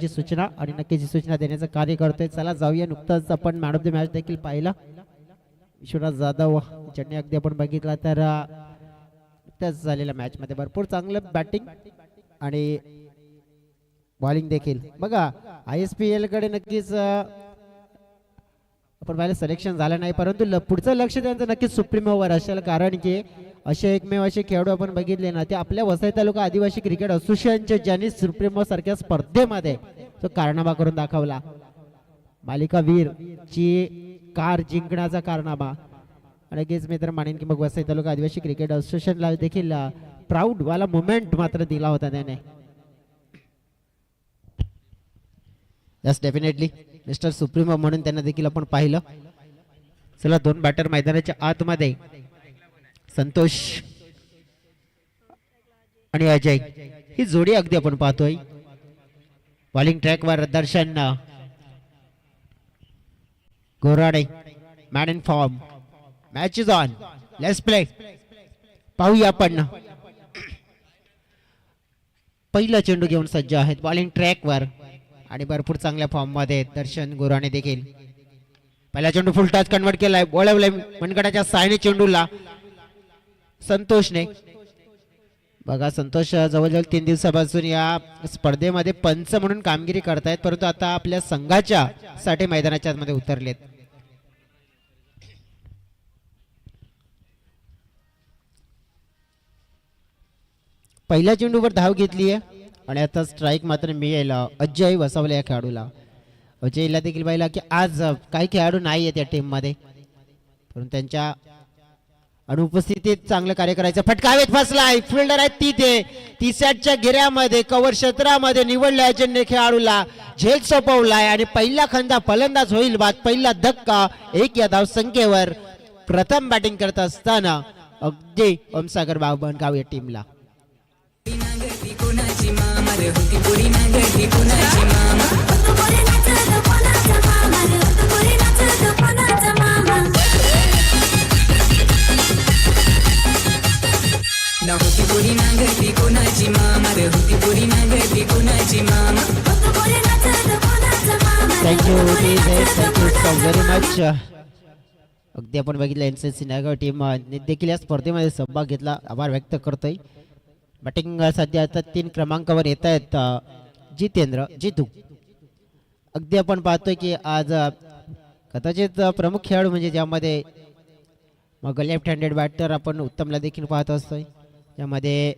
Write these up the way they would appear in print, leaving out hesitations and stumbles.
आयोजकांची सूचना आणि नक्कीच ही सूचना देण्याचं कार्य करतोय. चला जाऊया. नुकताच आपण मॅन ऑफ द मॅच देखील पाहिला विश्वनाथ जाधव ज्यांनी अगदी आपण बघितला तर नुकत्याच झालेल्या मॅच मध्ये भरपूर चांगलं बॅटिंग आणि बॉलिंग देखील. बघा ISPL कडे नक्कीच आपण पाहिलं सिलेक्शन झालं नाही, परंतु पुढचं लक्ष त्यांचं नक्कीच सुप्रीमोवर असेल, कारण की असे एकमेव असे खेळाडू आपण बघितले ना ते आपल्या वसई तालुका आदिवासी क्रिकेट असोसिएशनचे ज्यांनी सुप्रीमो सारख्या स्पर्धेमध्ये तो कारनामा करून दाखवला. मालिका वीर ची कार जिंकण्याचा कारनामा. नक्कीच मी तर मानेन की मग वसई तालुका आदिवासी क्रिकेट असोसिएशनला देखील प्राऊड वाला मोमेंट मात्र दिला होता त्याने. यस डेफिनेटली मिस्टर सुप्रीमो म्हणून त्यांना देखील आपण पाहिलं. चला दोन बॅटर मैदानाच्या आतमध्ये संतोष आणि अजय ही जोडी अगदी आपण पाहतोय. बॉलिंग ट्रॅकवर Darshan Gorade man in form. Match is on. Let's play. पाहूया आपण. पहिला चेंडू घेऊन सज्ज आहेत बॉलिंग ट्रॅकवर आणि भरपूर चांगल्या फॉर्म मध्ये दर्शन गोराणे देखील. पहिला चेंडू फुल टच कन्वर्ट केलाय. बोलवलंय मनगटाच्या सायने चेंडूला संतोषने. बघा संतोष जवळजवळ 3 दिवसापासून या स्पर्धेमध्ये पंच म्हणून कामगिरी करतायत, परंतु आता आपल्या संघाच्या साठी मैदानाच्या मध्ये उतरलेत. पहिल्या चेंडूवर धाव घेतली आहे आणि आता स्ट्राइक मात्र मिळेल अजय वसावले या खेळाडूला. अजयला देखील पाहिला की आज काही खेळाडू नाही आहेत या टीम मध्ये, परंतु त्यांच्या अनुपस्थितीत चांगलं कार्य करायचं. फटकावेत फसलाय. फिल्डर आहेत तिथे 30च्या घेऱ्यामध्ये कव्हर क्षेत्रामध्ये निवडल्या अजयने खेळाडूला झेल सोपवलाय आणि पहिला खंदा फलंदाज होईल बाद. पहिला धक्का 1 या धाव संख्येवर. प्रथम बॅटिंग करत असताना अगदी ओमसागर बावनगाव या टीमला. Thank you very much. अगदी आपण बघितलं NCC नायगाव टीम देखील या स्पर्धेमध्ये सहभाग घेतला. आभार व्यक्त करतोय. बॅटिंग सध्या आता 3 क्रमांकावर येत आहेत जितेंद्र जितू. अगदी आपण पाहतोय की आज कदाचित प्रमुख खेळाडू म्हणजे ज्यामध्ये मग लेफ्ट हँडेड बॅटर आपण उत्तमला देखील पाहत असतोय, त्यामध्ये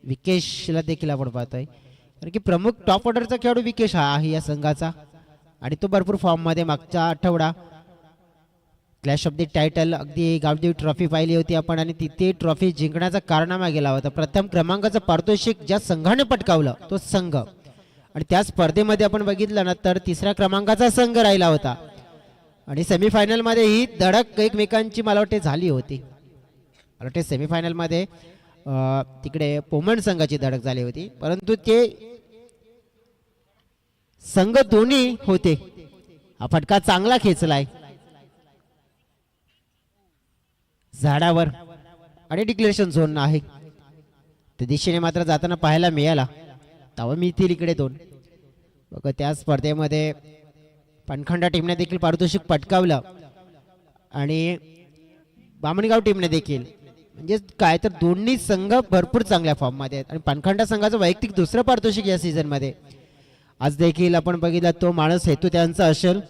विकेशला देखील आपण पाहतोय, कारण की प्रमुख टॉप ऑर्डरचा खेळाडू विकेश हा आहे या संघाचा आणि तो भरपूर फॉर्म मध्ये. मागचा आठवडा क्लॅश ऑफ द टायटल अगदी गावदेवी ट्रॉफी पाहिली होती आपण आणि तिथे ट्रॉफी जिंकण्याचा कारनामा गेला होता. प्रथम क्रमांकाचं पारितोषिक ज्या संघाने पटकावलं तो संघ, आणि त्या स्पर्धेमध्ये आपण बघितलं ना तर 3ऱ्या क्रमांकाचा संघ राहिला होता आणि सेमीफायनल मध्ये ही धडक एकमेकांची मला वाटते झाली होती. मला वाटते सेमीफायनल मध्ये तिकडे पोमंड संघाची धडक झाली होती, परंतु ते संघ दोन्ही होते. हा फटका चांगला खेचलाय झाडावर आणि डिक्लेरेशन झोन आहे त्या दिशेने मात्र जाताना पाहायला मिळाला. तेव्हा मिळतील इकडे 2. बघा त्या स्पर्धेमध्ये पणखंडा टीमने देखील पारितोषिक पटकावलं आणि बामणगाव टीमने देखील. म्हणजे काय तर दोन्ही संघ भरपूर चांगल्या फॉर्म मध्ये आहेत आणि पणखंडा संघाचं वैयक्तिक 2रं पारितोषिक या सीझन मध्ये. आज देखील आपण बघितलं तो माणूस हेतू त्यांचा असेल.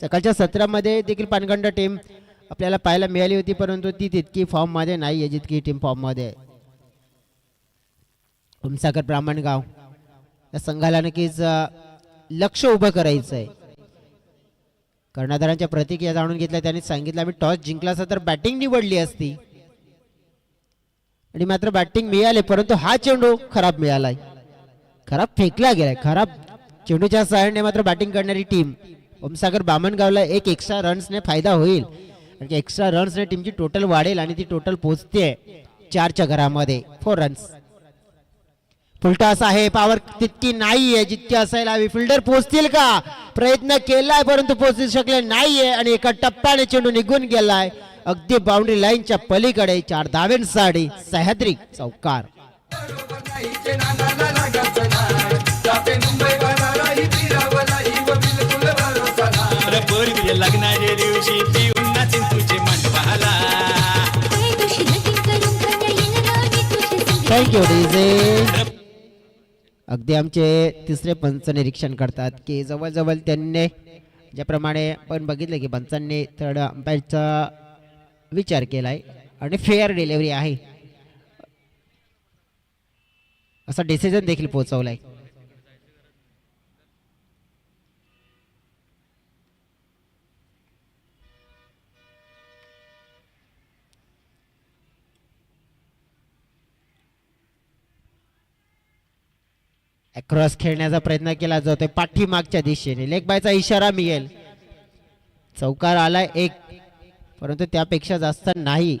सकाळच्या सत्रामध्ये देखील पणखंडा टीम आपल्याला पाहायला मिळाली होती, परंतु ती तितकी फॉर्म मध्ये नाही आहे जितकी टीम फॉर्म मध्ये आहे. ओमसागर ब्राह्मणगाव या संघाला नक्कीच लक्ष उभं करायचं आहे. कर्णधारांच्या प्रतिक्रिया जाणून घेतल्या. त्यांनी सांगितलं आम्ही टॉस जिंकला असता तर बॅटिंग निवडली असती आणि मात्र बॅटिंग मिळाली, परंतु हा चेंडू खराब मिळालाय, खराब फेकला गेलाय. खराब चेंडूच्या सहाय्याने मात्र बॅटिंग करणारी टीम ओमसागर बामणगावला 1 एक्स्ट्रा रन्सने फायदा होईल. एक्स्ट्रा रन्सने टीमची टोटल वाढेल आणि ती टोटल पोहोचते 4च्या घरामध्ये 4 रन्स. फुलटॉस आहे. पॉवर तितकी नाहीये जितकी असायला हवी. फिल्डर पोहोचतील का? प्रयत्न केलाय परंतु पोहोचू शकले नाहीये आणि एका टप्प्याने चेंडू निघून गेलाय अगदी बाउंड्री लाईनच्या पलीकडे. 4 धावांसाठी सह्याद्री चौकार. मी पिऊन नाचीन तुझे मंडपाला. Thank you DJ. अगदी आमचे तिसरे पंच निरीक्षण करतात की जवळजवळ त्यांनी ज्याप्रमाणे आपण बघितलं की पंचांनी थर्ड अंपायरचा विचार केलाय आणि फेअर डिलिव्हरी आहे असा डिसिजन देखील पोहोचवलाय. क्रॉस खेळण्याचा प्रयत्न केला जातोय पाठीमागच्या दिशेने. लेग बायचा इशारा मिळेल. चौकार आलाय एक, परंतु त्यापेक्षा जास्त नाही.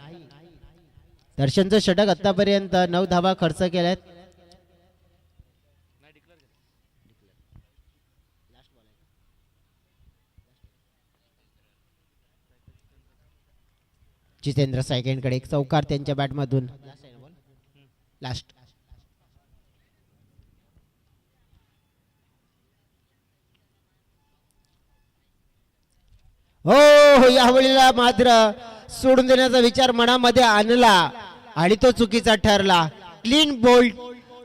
दर्शनचं षटक आतापर्यंत 9 धावा खर्च केल्यात. जितेंद्र सायकेंकडे एक चौकार त्यांच्या बॅटमधून. लास्ट हो यावेळेला मात्र सोडून देण्याचा विचार मनामध्ये आणला आणि तो चुकीचा ठरला. क्लीन बोल्ड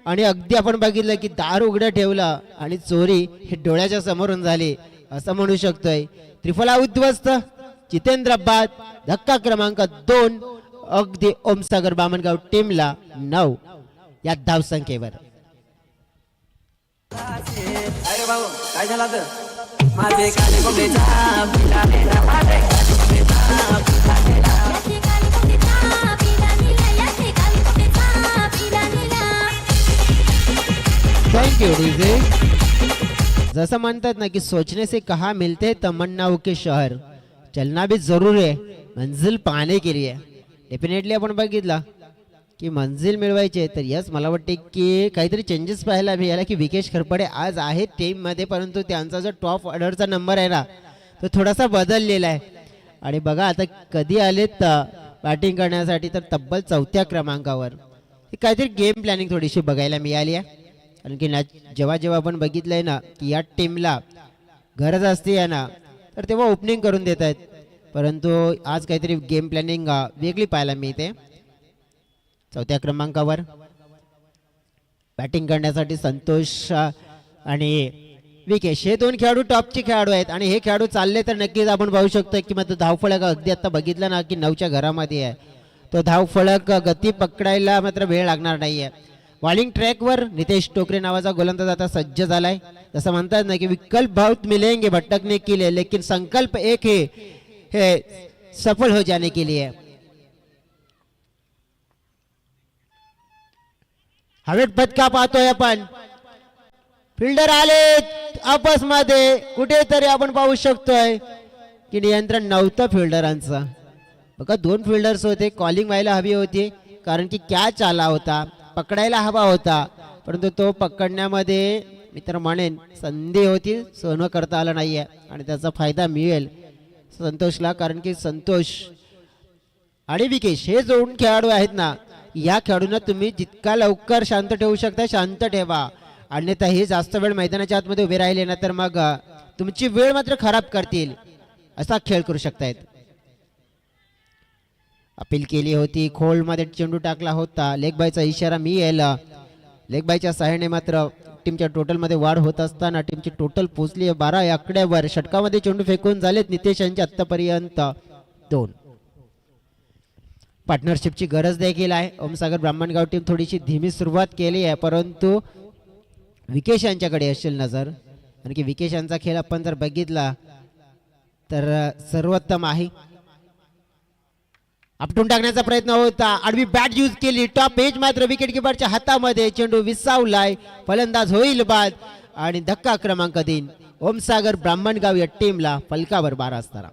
आणि अगदी आपण बघितलं की दार उघडं ठेवलं आणि चोरी हे डोळ्याच्या समोरून झाली असं म्हणू शकतोय. त्रिफला उद्ध्वस्त. जितेंद्र बाद. धक्का क्रमांक 2 अगदी ओमसागर बामणगाव टीमला 9 या धावसंख्येवर. अरे भाऊ काय झालं तर माझे काले कोंबडे छाप पिलानेला माझे काले कोंबडे छाप पिलानेला याचे काले कोंबडे छाप पिलानेला याचे काले कोंबडे छाप पिलानेला. Thank you DJ. जसं म्हणतात ना की सोचने से कहा मिलते तमन्नाओं के शहर, चलना भी जरूर है मंजिल पाने के लिए. डेफिनेटली आपण बघितला की मंजिल मिळवायचे तर यस मला वाटते की काहीतरी चेंजेस पाहायला मिळाला की विकेश खरपडे आज आहेत टीममध्ये, परंतु त्यांचा जो टॉप ऑर्डरचा नंबर आहे ना तो थोडासा बदललेला आहे. आणि बघा आता कधी आलेत बॅटिंग करण्यासाठी तर तब्बल 4थ्या क्रमांकावर. काहीतरी गेम प्लॅनिंग थोडीशी बघायला मिळाली आहे. कारण की जेव्हा जेव्हा आपण बघितलंय ना की या टीमला गरज असते आहे ना तर तेव्हा ओपनिंग करून देत आहेत, परंतु आज काहीतरी गेम प्लॅनिंग वेगळी पाहायला मिळते. 4थ्या क्रमांकावर बॅटिंग करण्यासाठी संतोष आणि विकेश हे 2 खेळाडू टॉपचे खेळाडू आहेत आणि हे खेळाडू चालले तर नक्कीच आपण पाहू शकतो की मग धावफलक अगदी आता बघितलं ना की 9च्या घरामध्ये आहे. तो धावफलक गती पकडायला मात्र वेळ लागणार नाहीये. बॉलिंग ट्रॅकवर नितेश टोकरे नावाचा गोलंदाज आता सज्ज झालाय. जसं म्हणतात ना की विकल्प बहुत मिलेंगे भटकने के लिए लेकिन संकल्प एक है सफल हो जाने के लिए. हवेत पदका पाहतोय आपण. फिल्डर आले आपस मध्ये कुठेतरी आपण पाहू शकतोय की नियंत्रण नव्हतं फिल्डरांचं. बघा 2 फिल्डर्स होते. कॉलिंग व्हायला हवी होती कारण की कॅच आला होता, पकडायला हवा होता, परंतु तो पकडण्यामध्ये मी तर म्हणेन संधी होती, सोनं करता आलं नाहीये आणि त्याचा फायदा मिळेल संतोषला. कारण की संतोष आणि विकेश हे 2 खेळाडू आहेत ना, या खेळाडूंना तुम्ही जितका लवकर शांत ठेवू शकता शांत ठेवा, अन्यथा हे जास्त वेळ मैदानाच्या आतमध्ये उभे राहिले ना तर मग तुमची वेळ मात्र खराब करतील असा खेळ करू शकतायत. अपील केली होती, खोलमध्ये चेंडू टाकला होता. लेग बायचा इशारा मिळेल. लेग बायच्या सहाय्याने मात्र टीमच्या टोटलमध्ये वाढ होत असताना टीमची टोटल पोहोचली 12 या आकड्यावर. षटकामध्ये चेंडू फेकून झालेत नितेश यांचे आतापर्यंत 2. पार्टनरशिपची गरज देखील आहे. ओमसागर ब्राह्मणगाव टीम थोडीशी धीमी सुरुवात केली आहे, परंतु विकेश यांच्याकडे असेल नजर. कारण की विकेश यांचा खेळ आपण जर बघितला तर सर्वोत्तम आहे. आपटून टाकण्याचा प्रयत्न होता, आडवी बॅट यूज केली, टॉप एज मात्र विकेट किपरच्या हातामध्ये. चेंडू विसावलाय, फलंदाज होईल बाद आणि धक्का क्रमांक 3 ओमसागर ब्राह्मणगाव या टीमला फलकावर 12 असताना.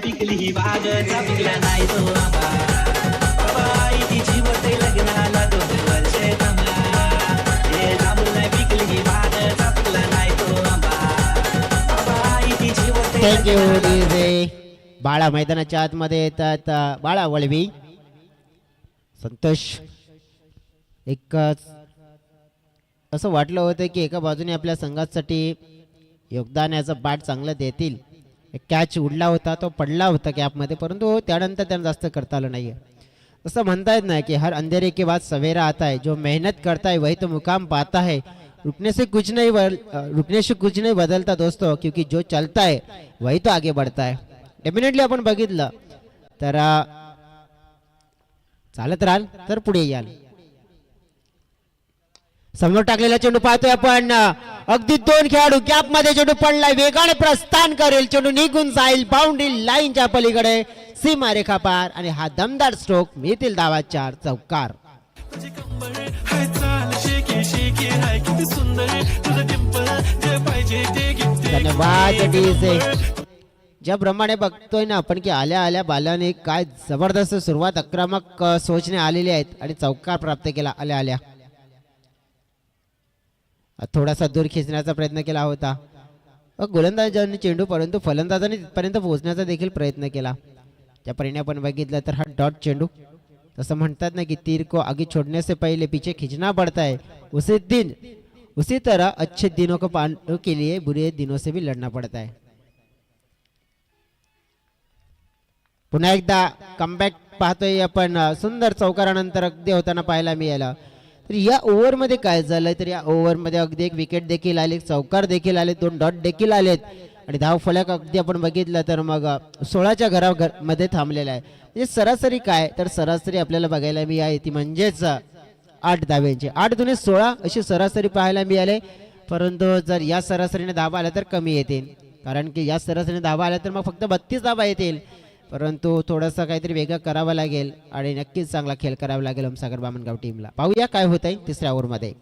पिकली ही बाग पिकला नाही तो आंबा बाबा इथे जीवते लग्नाला 2 वर्षे थांबला. हे जांभूळ नाही पिकली ही बाग पिकला नाही तो आंबा बाबा इथे जीवते. Thank you DJ. बाळा मैदानाच्या आतमध्ये येतात. बाळा वळवी, संतोष. एक असं वाटलं होतं की एका बाजूने आपल्या संघासाठी योगदान याचं बॅट चांगलं देतील. कॅच उडला होता, तो पडला होता कॅपमध्ये, परंतु त्यानंतर त्यांना जास्त करता आलं नाही. असं म्हणता येत नाही की हर अंधेरे के बाद सवेरा आता है, जो मेहनत करता है वही तो मुकाम पाता है. रुकने से कुछ नहीं बदलता दोस्तों, क्योंकि जो चलता है वही तो आगे बढ़ता है. डेफिनेटली आपण बघितलं तर चालत राहाल तर पुढे याल. समोर टाकलेला चेंडू पाहतोय आपण. अगदी 2 खेळाडू गॅप मध्ये चेंडू पडलाय, वेगाने प्रस्थान करेल, चेंडू निघून जाईल बाउंड्री लाईनच्या पलीकडे, सीमा रेखा पार, आणि हा दमदार स्ट्रोक, मिळतील धावा 4, चौकार. धन्यवाद डीजे. ज्याप्रमाणे बघतोय ना आपण की आल्या आल्या बालाने काय जबरदस्त सुरुवात, आक्रमक सोचने आलेली आहेत आणि चौकार प्राप्त केला आल्या आल्या. थोडासा दूर खेचण्याचा प्रयत्न केला होता गोलंदाजांनी चेंडू, परंतु फलंदाजांनी तिथपर्यंत पोहोचण्याचा देखील प्रयत्न केला. त्या परिणामी आपण बघितलं तर हा डॉट चेंडू, तसं म्हणतात ना की तीर को आगे छोड़ने से पहले पीछे खींचना पड़ता है, उसी तरह अच्छे दिनों को पाने के लिए बुरे दिनों से भी लड़ना पड़ता है. पुन्हा एकदा कमबॅक पाहतोय आपण. सुंदर चौकारानंतर अगदी होताना पाहायला मिळालं. तर या ओव्हरमध्ये काय झालंय, तर या ओव्हरमध्ये अगदी एक विकेट देखील आले, चौकार देखील आले, 2 डॉट देखील आलेत, आणि धाव फलक अगदी आपण बघितलं तर मग 16च्या घरामध्ये थांबलेला आहे. म्हणजे सरासरी काय, तर सरासरी आपल्याला बघायला मिळाली ती म्हणजेच 8 धाव्यांची. 8 दुने 16 अशी सरासरी पाहायला मिळाले. परंतु जर या सरासरीने धावा आल्या तर कमी येतील, कारण की या सरासरीने धावा आल्या तर मग फक्त 32 धावा येतील. परंतु थोडंसं काहीतरी वेगळं करावं लागेल आणि नक्कीच चांगला खेळ करावा लागेल ओमसागर बामणगाव टीमला. पाहूया काय होत आहे तिसऱ्या ओव्हरमध्ये.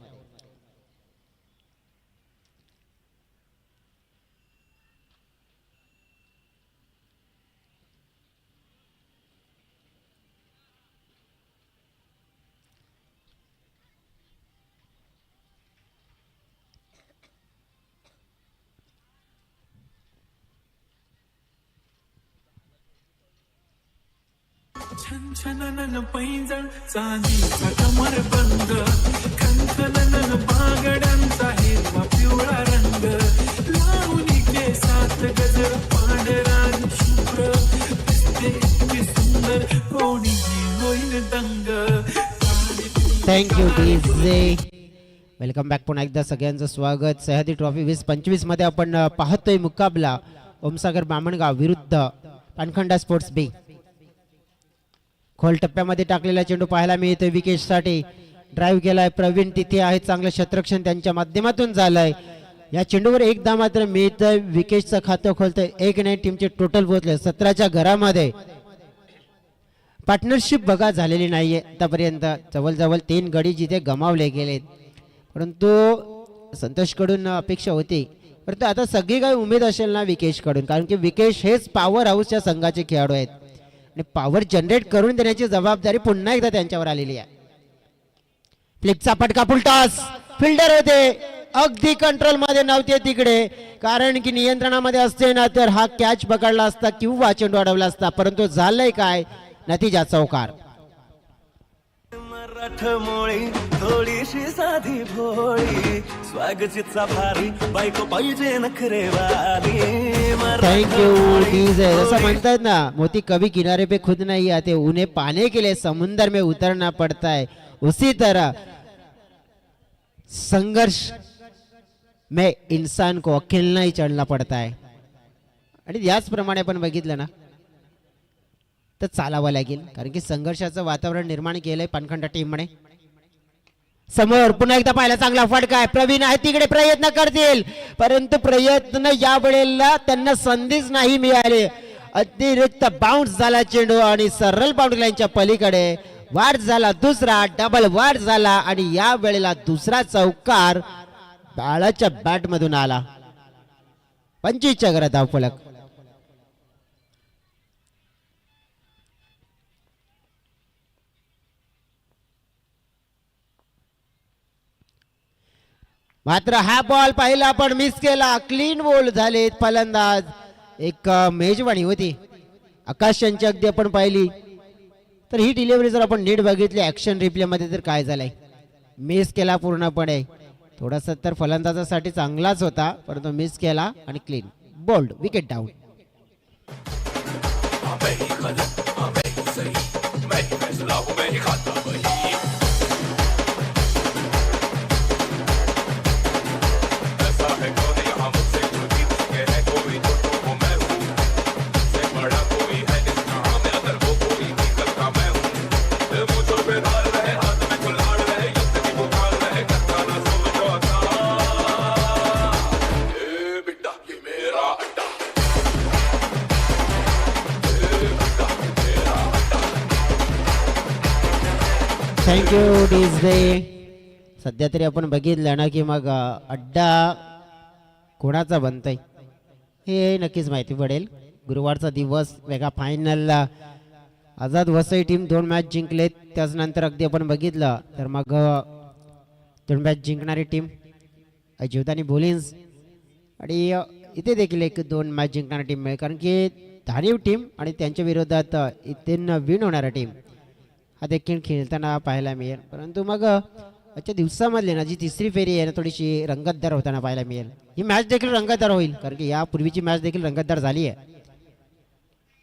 छनछनन पैंजण चांदीचा कमर बंद, खनखनन बागड्यांचा हिरवा पिवळा रंग, लावणी केसात गजर पांढरा शुभ्र, दिसते इतकी सुंदर कोणीही होईल दंग. Thank you DJ. Welcome back. पुन्हा एकदा सगळ्यांचं स्वागत. सह्याद्री ट्रॉफी 2025 मध्ये आपण पाहतोय मुकाबला ओमसागर बामणगाव विरुद्ध पानखंडा स्पोर्ट्स बी. खोल टप्प्यामध्ये टाकलेला चेंडू पाहायला मिळतोय विकेटसाठी. ड्राईव्ह केलाय प्रवीण, तिथे आहे, चांगलं क्षेत्ररक्षण त्यांच्या माध्यमातून झालंय. या चेंडूवर 1 धाव मात्र मिळतंय. विकेटचं खातं खोलतंय 1 नाही. टीमचे टोटल पोहोचले 17च्या घरामध्ये. पार्टनरशिप बघा झालेली नाहीये आतापर्यंत. जवळजवळ 3 गडी जिथे गमावले गेलेत, परंतु संतोषकडून अपेक्षा होती, परंतु आता सगळी काही उमेद असेल ना विकेशकडून, कारण की विकेश हेच पॉवर हाऊसच्या संघाचे खेळाडू आहेत आणि पॉवर जनरेट करून देण्याची जबाबदारी पुन्हा एकदा त्यांच्यावर आलेली आहे. फ्लिकचा फटका फुलटॉस, फिल्डर होते, अगदी कंट्रोल मध्ये नव्हते तिकडे, कारण की नियंत्रणामध्ये असते ना तर हा कॅच पकडला असता किंवा चेंडू अडवला असता. परंतु झालंय काय, नतीजा चौकार. मराठमोळी थोडीशी साधी भोळी, स्वागतीचा भारी बायको पाहिजे नखरेवाली. Thank you DJ. जसं म्हणतात ना, मोती कभी किनारे पे खुद नहीं आते, उन्हें पाने के लिए समुंदर में उतरना पड़ता है, उसी तरह संघर्ष में इंसान को अकेला ही चढ़ना पड़ता है. आणि याचप्रमाणे आपण बघितलं ना तर चालावं लागेल, कारण की संघर्षाचं वातावरण निर्माण केलंय पानखंडा टीमने. समोर पुन्हा एकदा पाहिला चांगला फटका आहे. प्रवीण आहे तिकडे, प्रयत्न करतील, परंतु प्रयत्न या वेळेला त्यांना संधीच नाही मिळाली. अतिरिक्त बाउन्स झाला चेंडू आणि सरळ बाउंड्री लाईनच्या पलीकडे वाढ झाला, दुसरा डबल वाढ झाला आणि या वेळेला दुसरा चौकार बाळाच्या बॅट मधून आला. 25च्या घरात धावफलक. मात्र हा बॉल पाहिला आपण, मिस केला, क्लीन बॉल झाले फलंदाज. एक मेजवानी होती आकाश यांची अगदी आपण पाहिली तर ही डिलिव्हरी जर आपण नीट बघितली ऍक्शन रिप्ले मध्ये तर काय झालंय, मिस केला पूर्णपणे. थोडासा तर फलंदाजासाठी चांगलाच होता परंतु मिस केला आणि clean bowled wicket down. Thank you DJ. सध्या तरी आपण बघितलं ना की मग अड्डा कोणाचा बनतोय हे नक्कीच माहिती पडेल. गुरुवारचा दिवस वेगळा final Azad Vasai team 2 match जिंकलेत. त्याच्यानंतर अगदी आपण बघितलं तर मग 2 मॅच जिंकणारी टीम जीवदानी बोलिन्स आणि इथे देखील एक 2 मॅच जिंकणारी टीम मिळेल कारण की धारीव टीम आणि त्यांच्या विरोधात इथे विन होणारा टीम हा देखील खेळताना पाहायला मिळेल. परंतु मग आजच्या दिवसामधली ना जी तिसरी फेरी आहे ना थोडीशी रंगतदार होताना पाहायला मिळेल. ही मॅच देखील रंगतदार होईल कारण की या पूर्वीची मॅच देखील रंगतदार झाली आहे.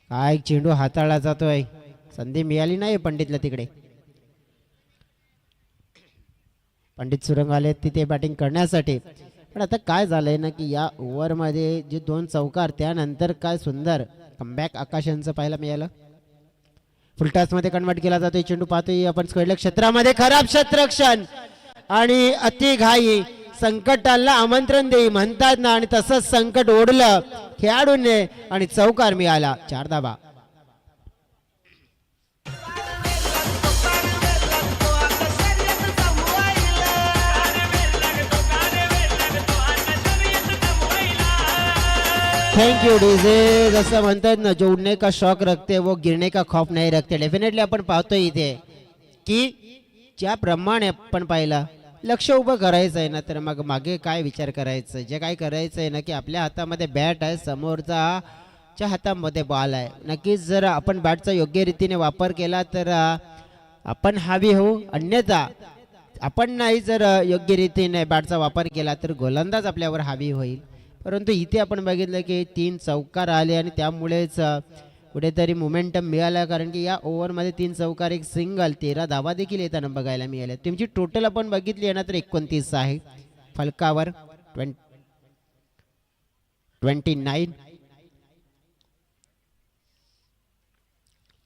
काय चेंडू हाताळला जातोय, संधी मिळाली नाही पंडितला तिकडे. पंडित सुरंग आले तिथे बॅटिंग करण्यासाठी. पण आता काय झालंय ना की या ओव्हरमध्ये जे 2 चौकार त्यानंतर काय सुंदर कमबॅक आकाश यांचं पाहायला मिळालं. फुलटॉस मध्ये कन्वर्ट केला जातोय चेंडू पाहतोय आपण स्क्वेअर क्षेत्रामध्ये खराब क्षेत्ररक्षण आणि अति घाई संकटाला आमंत्रण देई म्हणतात ना आणि तसंच संकट ओढलं खेळाडूने आणि चौकार मिळाला. 4 धावा. Thank you DJ. जसं म्हणतात ना जो उडने का शौक रखते वो गिरने का खौफ नाही रखते. डेफिनेटली आपण पाहतोय इथे की ज्याप्रमाणे आपण पाहिलं लक्ष उभं करायचं आहे ना तर मग मागे काय विचार करायचं, जे काय करायचं आहे ना की आपल्या हातामध्ये बॅट आहे, समोरचा च्या हातामध्ये बॉल आहे. नक्कीच जर आपण बॅटचा योग्य रीतीने वापर केला तर आपण हावी होऊ, अन्यथा आपण नाही जर योग्य रीतीने बॅटचा वापर केला तर गोलंदाज आपल्यावर हावी होईल. परंतु इथे आपण बघितलं की 3 चौकार आले आणि त्यामुळेच कुठेतरी मोमेंटम मिळाला कारण की या ओव्हरमध्ये 3 चौकार एक सिंगल 13 धावा देखील येताना बघायला मिळाल्या. तुमची टोटल आपण बघितली आहे ना तर 29 आहे. फलकावर 29.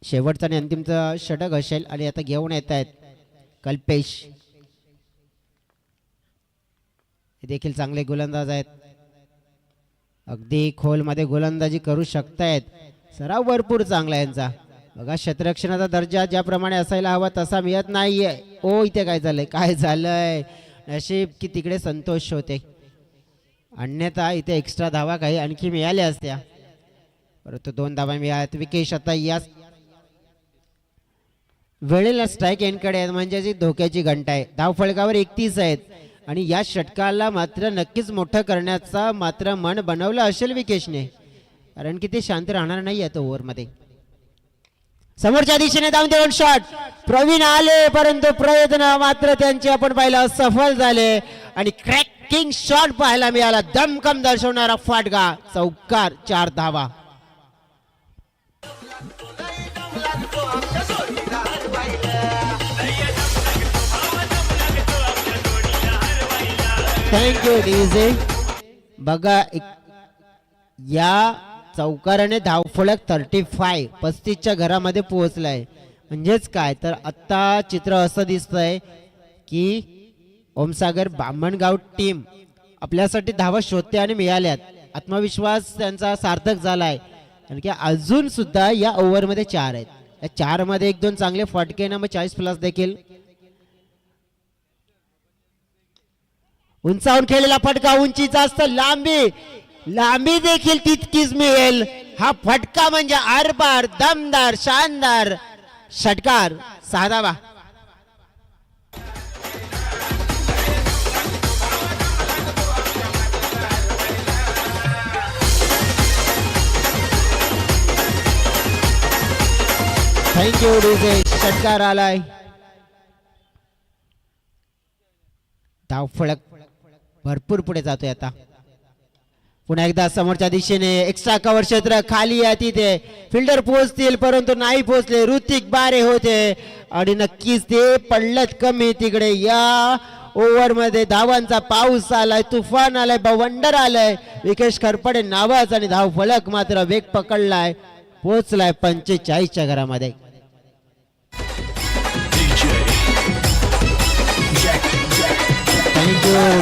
शेवटचा आणि अंतिमचा षटक असेल आणि आता घेऊन येत आहेत कल्पेश. हे देखील चांगले गोलंदाज आहेत, अगदी खोलमध्ये गोलंदाजी करू शकतायत. सराव भरपूर चांगला यांचा. बघा क्षेत्ररक्षणाचा दर्जा ज्याप्रमाणे असायला हवा तसा मिळत नाहीये. ओ इथे काय झालंय, काय झालंय. नशीब की तिकडे संतोष होते, अन्यथा इथे एक्स्ट्रा धावा काही आणखी मिळाल्या असत्या. परंतु 2 धावा मिळाल्यात. विकेश आता या वेळेला स्ट्राईक एंडकडे आहेत म्हणजे जी धोक्याची घंटा आहे. धाव फलकावर 31 आहेत आणि या षटकाला मात्र नक्कीच मोठं करण्याचा मात्र मन बनवलं असेल विकेशने कारण की ते शांत राहणार नाही आहे ओव्हरमध्ये. समोरच्या दिशेने धावून देऊन शॉट प्रवीण आले परंतु प्रयत्न मात्र त्यांचे आपण पाहिलं सफल झाले आणि क्रॅकिंग शॉट पाहायला मिळाला. दमकम दर्शवणारा फाटगा चौकार. 4 धावा. Thank you DJ. बघा या चौकाराने धावफलक 35च्या घरामध्ये पोहोचलाय. म्हणजेच काय तर आता चित्र असं दिसतंय की ओमसागर बामणगाव टीम आपल्यासाठी धावा शोधते आणि मिळाल्यात. आत्मविश्वास त्यांचा सार्थक झालाय कारण की अजून सुद्धा या ओव्हरमध्ये 4 आहेत. या 4 मध्ये 1-2 चांगले फटके ना मग 40+ देखील. उंचावून खेळलेला फटका उंचीचा असतो, लांबी देखील तितकीच मिळेल. हा फटका म्हणजे आरपार दमदार शानदार षटकार. 6 धावा. Thank you DJ. षटकार आलाय. धावफलक भरपूर पुढे जातोय आता. पुन्हा एकदा समोरच्या दिशेने एक्स्ट्रा कव्हर क्षेत्र खाली आहे तिथे फिल्डर पोहोचतील परंतु नाही पोहोचले. ऋतिक बारे होते आणि नक्कीच ते पडलत कमी तिकडे. या ओव्हर मध्ये धावांचा पाऊस आलाय, तुफान आलाय, बवंडर आलाय. विकेश खरपडे नावाच आणि धाव फलक मात्र वेग पकडलाय, पोहोचलाय 45च्या घरामध्ये.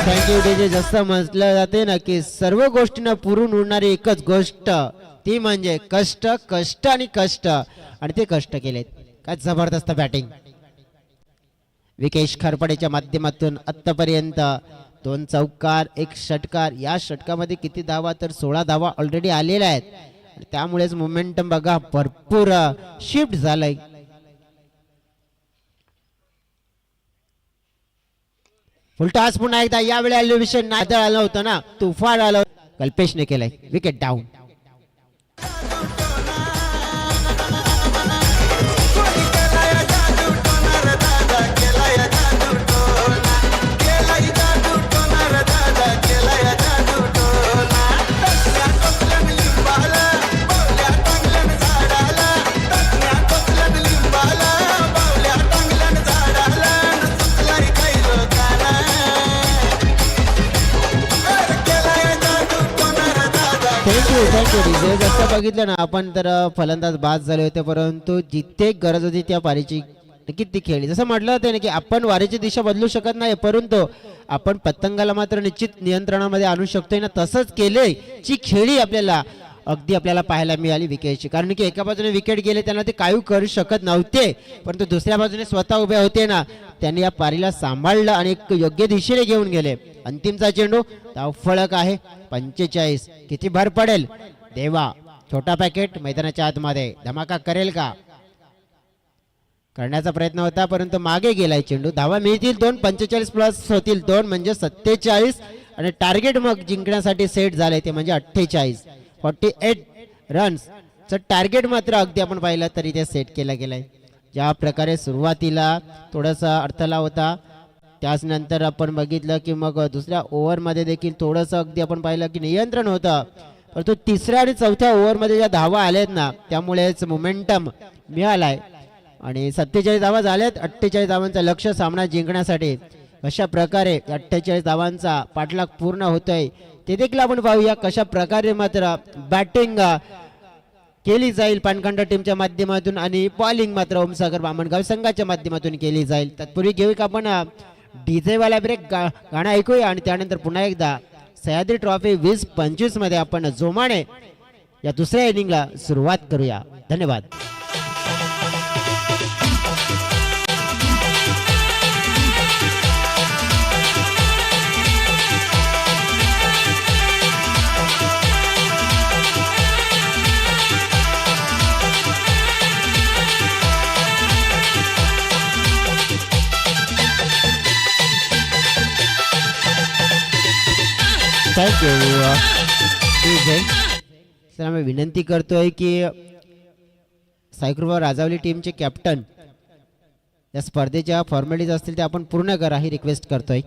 Thank you DJ. जसं म्हटलं जाते ना की सर्व गोष्टींना पुरून उडणारी एकच गोष्ट ती म्हणजे कष्ट कष्ट आणि कष्ट, आणि ते कष्ट केलेत. काय जबरदस्त बॅटिंग विकेश खरपडेच्या माध्यमातून आतापर्यंत 2 चौकार 1 षटकार. या षटकामध्ये किती धावा तर 16 धावा ऑलरेडी आलेल्या आहेत. त्यामुळेच मोमेंटम बघा भरपूर शिफ्ट झालंय. फुलटॉस पुन्हा एकदा. यावेळी आलेला विषय नादळ आला होता ना, तुफान आलं. कल्पेशने केलंय विकेट डाऊन. Thank you DJ. जसं बघितलं ना आपण तर फलंदाज बाद झाले होते परंतु जिथे गरज होती त्या पारीची नक्कीच ती खेळली. जसं म्हटलं होतं ना की आपण वारीची दिशा बदलू शकत नाही परंतु आपण पतंगाला मात्र निश्चित नियंत्रणामध्ये आणू शकतोय ना, तसंच केलंय. ची खेळी आपल्याला पाहायला मिळाली विकेटची. कारण की एका बाजूने विकेट गेले त्यांना ते काही करू शकत नव्हते परंतु दुसऱ्या बाजूने स्वतः उभे होते ना, त्यांनी या पारीला सांभाळलं आणि एक योग्य दिशेने घेऊन गेले. अंतिमचा चेंडू धावफलक आहे 45. किती भर पडेल देवा. छोटा पॅकेट मैदानाच्या आतमध्ये धमाका करेल का, करण्याचा प्रयत्न होता परंतु मागे गेलाय चेंडू. धावा मिळतील 2. 45 प्लस होतील 2 म्हणजे 47 आणि टार्गेट मग जिंकण्यासाठी सेट झालंय ते म्हणजे 48. 48 रन्स चं टार्गेट मात्र अगदी आपण पाहिलं तरी ते सेट केलं गेलंय. ज्या प्रकारे सुरुवातीला थोडासा अडथळा होता त्याच नंतर आपण बघितलं की मग दुसऱ्या ओव्हरमध्ये देखील थोडंसं अगदी आपण पाहिलं की नियंत्रण होतं परंतु तिसऱ्या आणि चौथ्या ओव्हरमध्ये ज्या धावा आल्यात ना त्यामुळेच मोमेंटम मिळालाय आणि 47 धावा झाल्यात. 48 धावांचं लक्ष्य सामना जिंकण्यासाठी. कशा प्रकारे 48 धावांचा पाठलाग पूर्ण होतोय ते देखील आपण पाहूया. कशा प्रकारे मात्र बॅटिंग केली जाईल पानखंड टीमच्या माध्यमातून आणि बॉलिंग मात्र ओमसागर बामणगाव संघाच्या माध्यमातून केली जाईल. तत्पूर्वी घेऊया आपण डीजे वाला ब्रेक, गाणं ऐकूया आणि त्यानंतर पुन्हा एकदा सह्याद्री ट्रॉफी 20-25 मध्ये आपण जोमाने या दुसऱ्या इनिंगला सुरुवात करूया. धन्यवाद. Thank you DJ. सर मी विनंती करतोय की सायकृपा राजावली टीमचे कॅप्टन या स्पर्धेच्या फॉर्मॅलिटीज असतील ते आपण पूर्ण करा ही रिक्वेस्ट करतोय.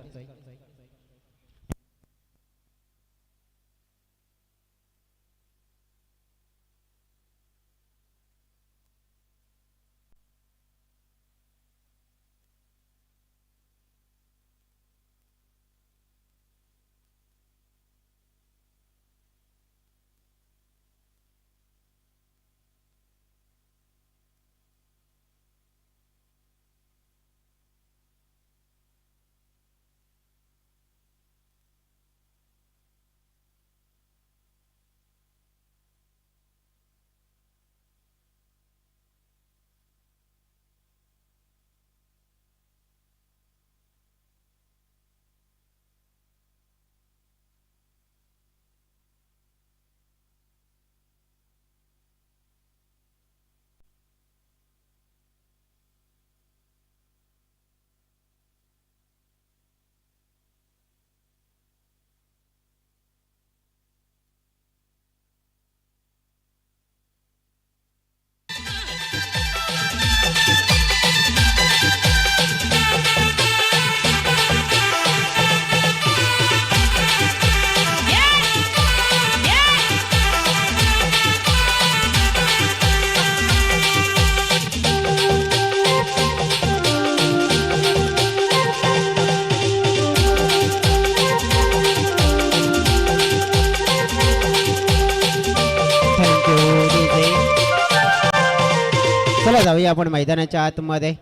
चला जाऊया आपण मैदानाच्या आतमध्ये.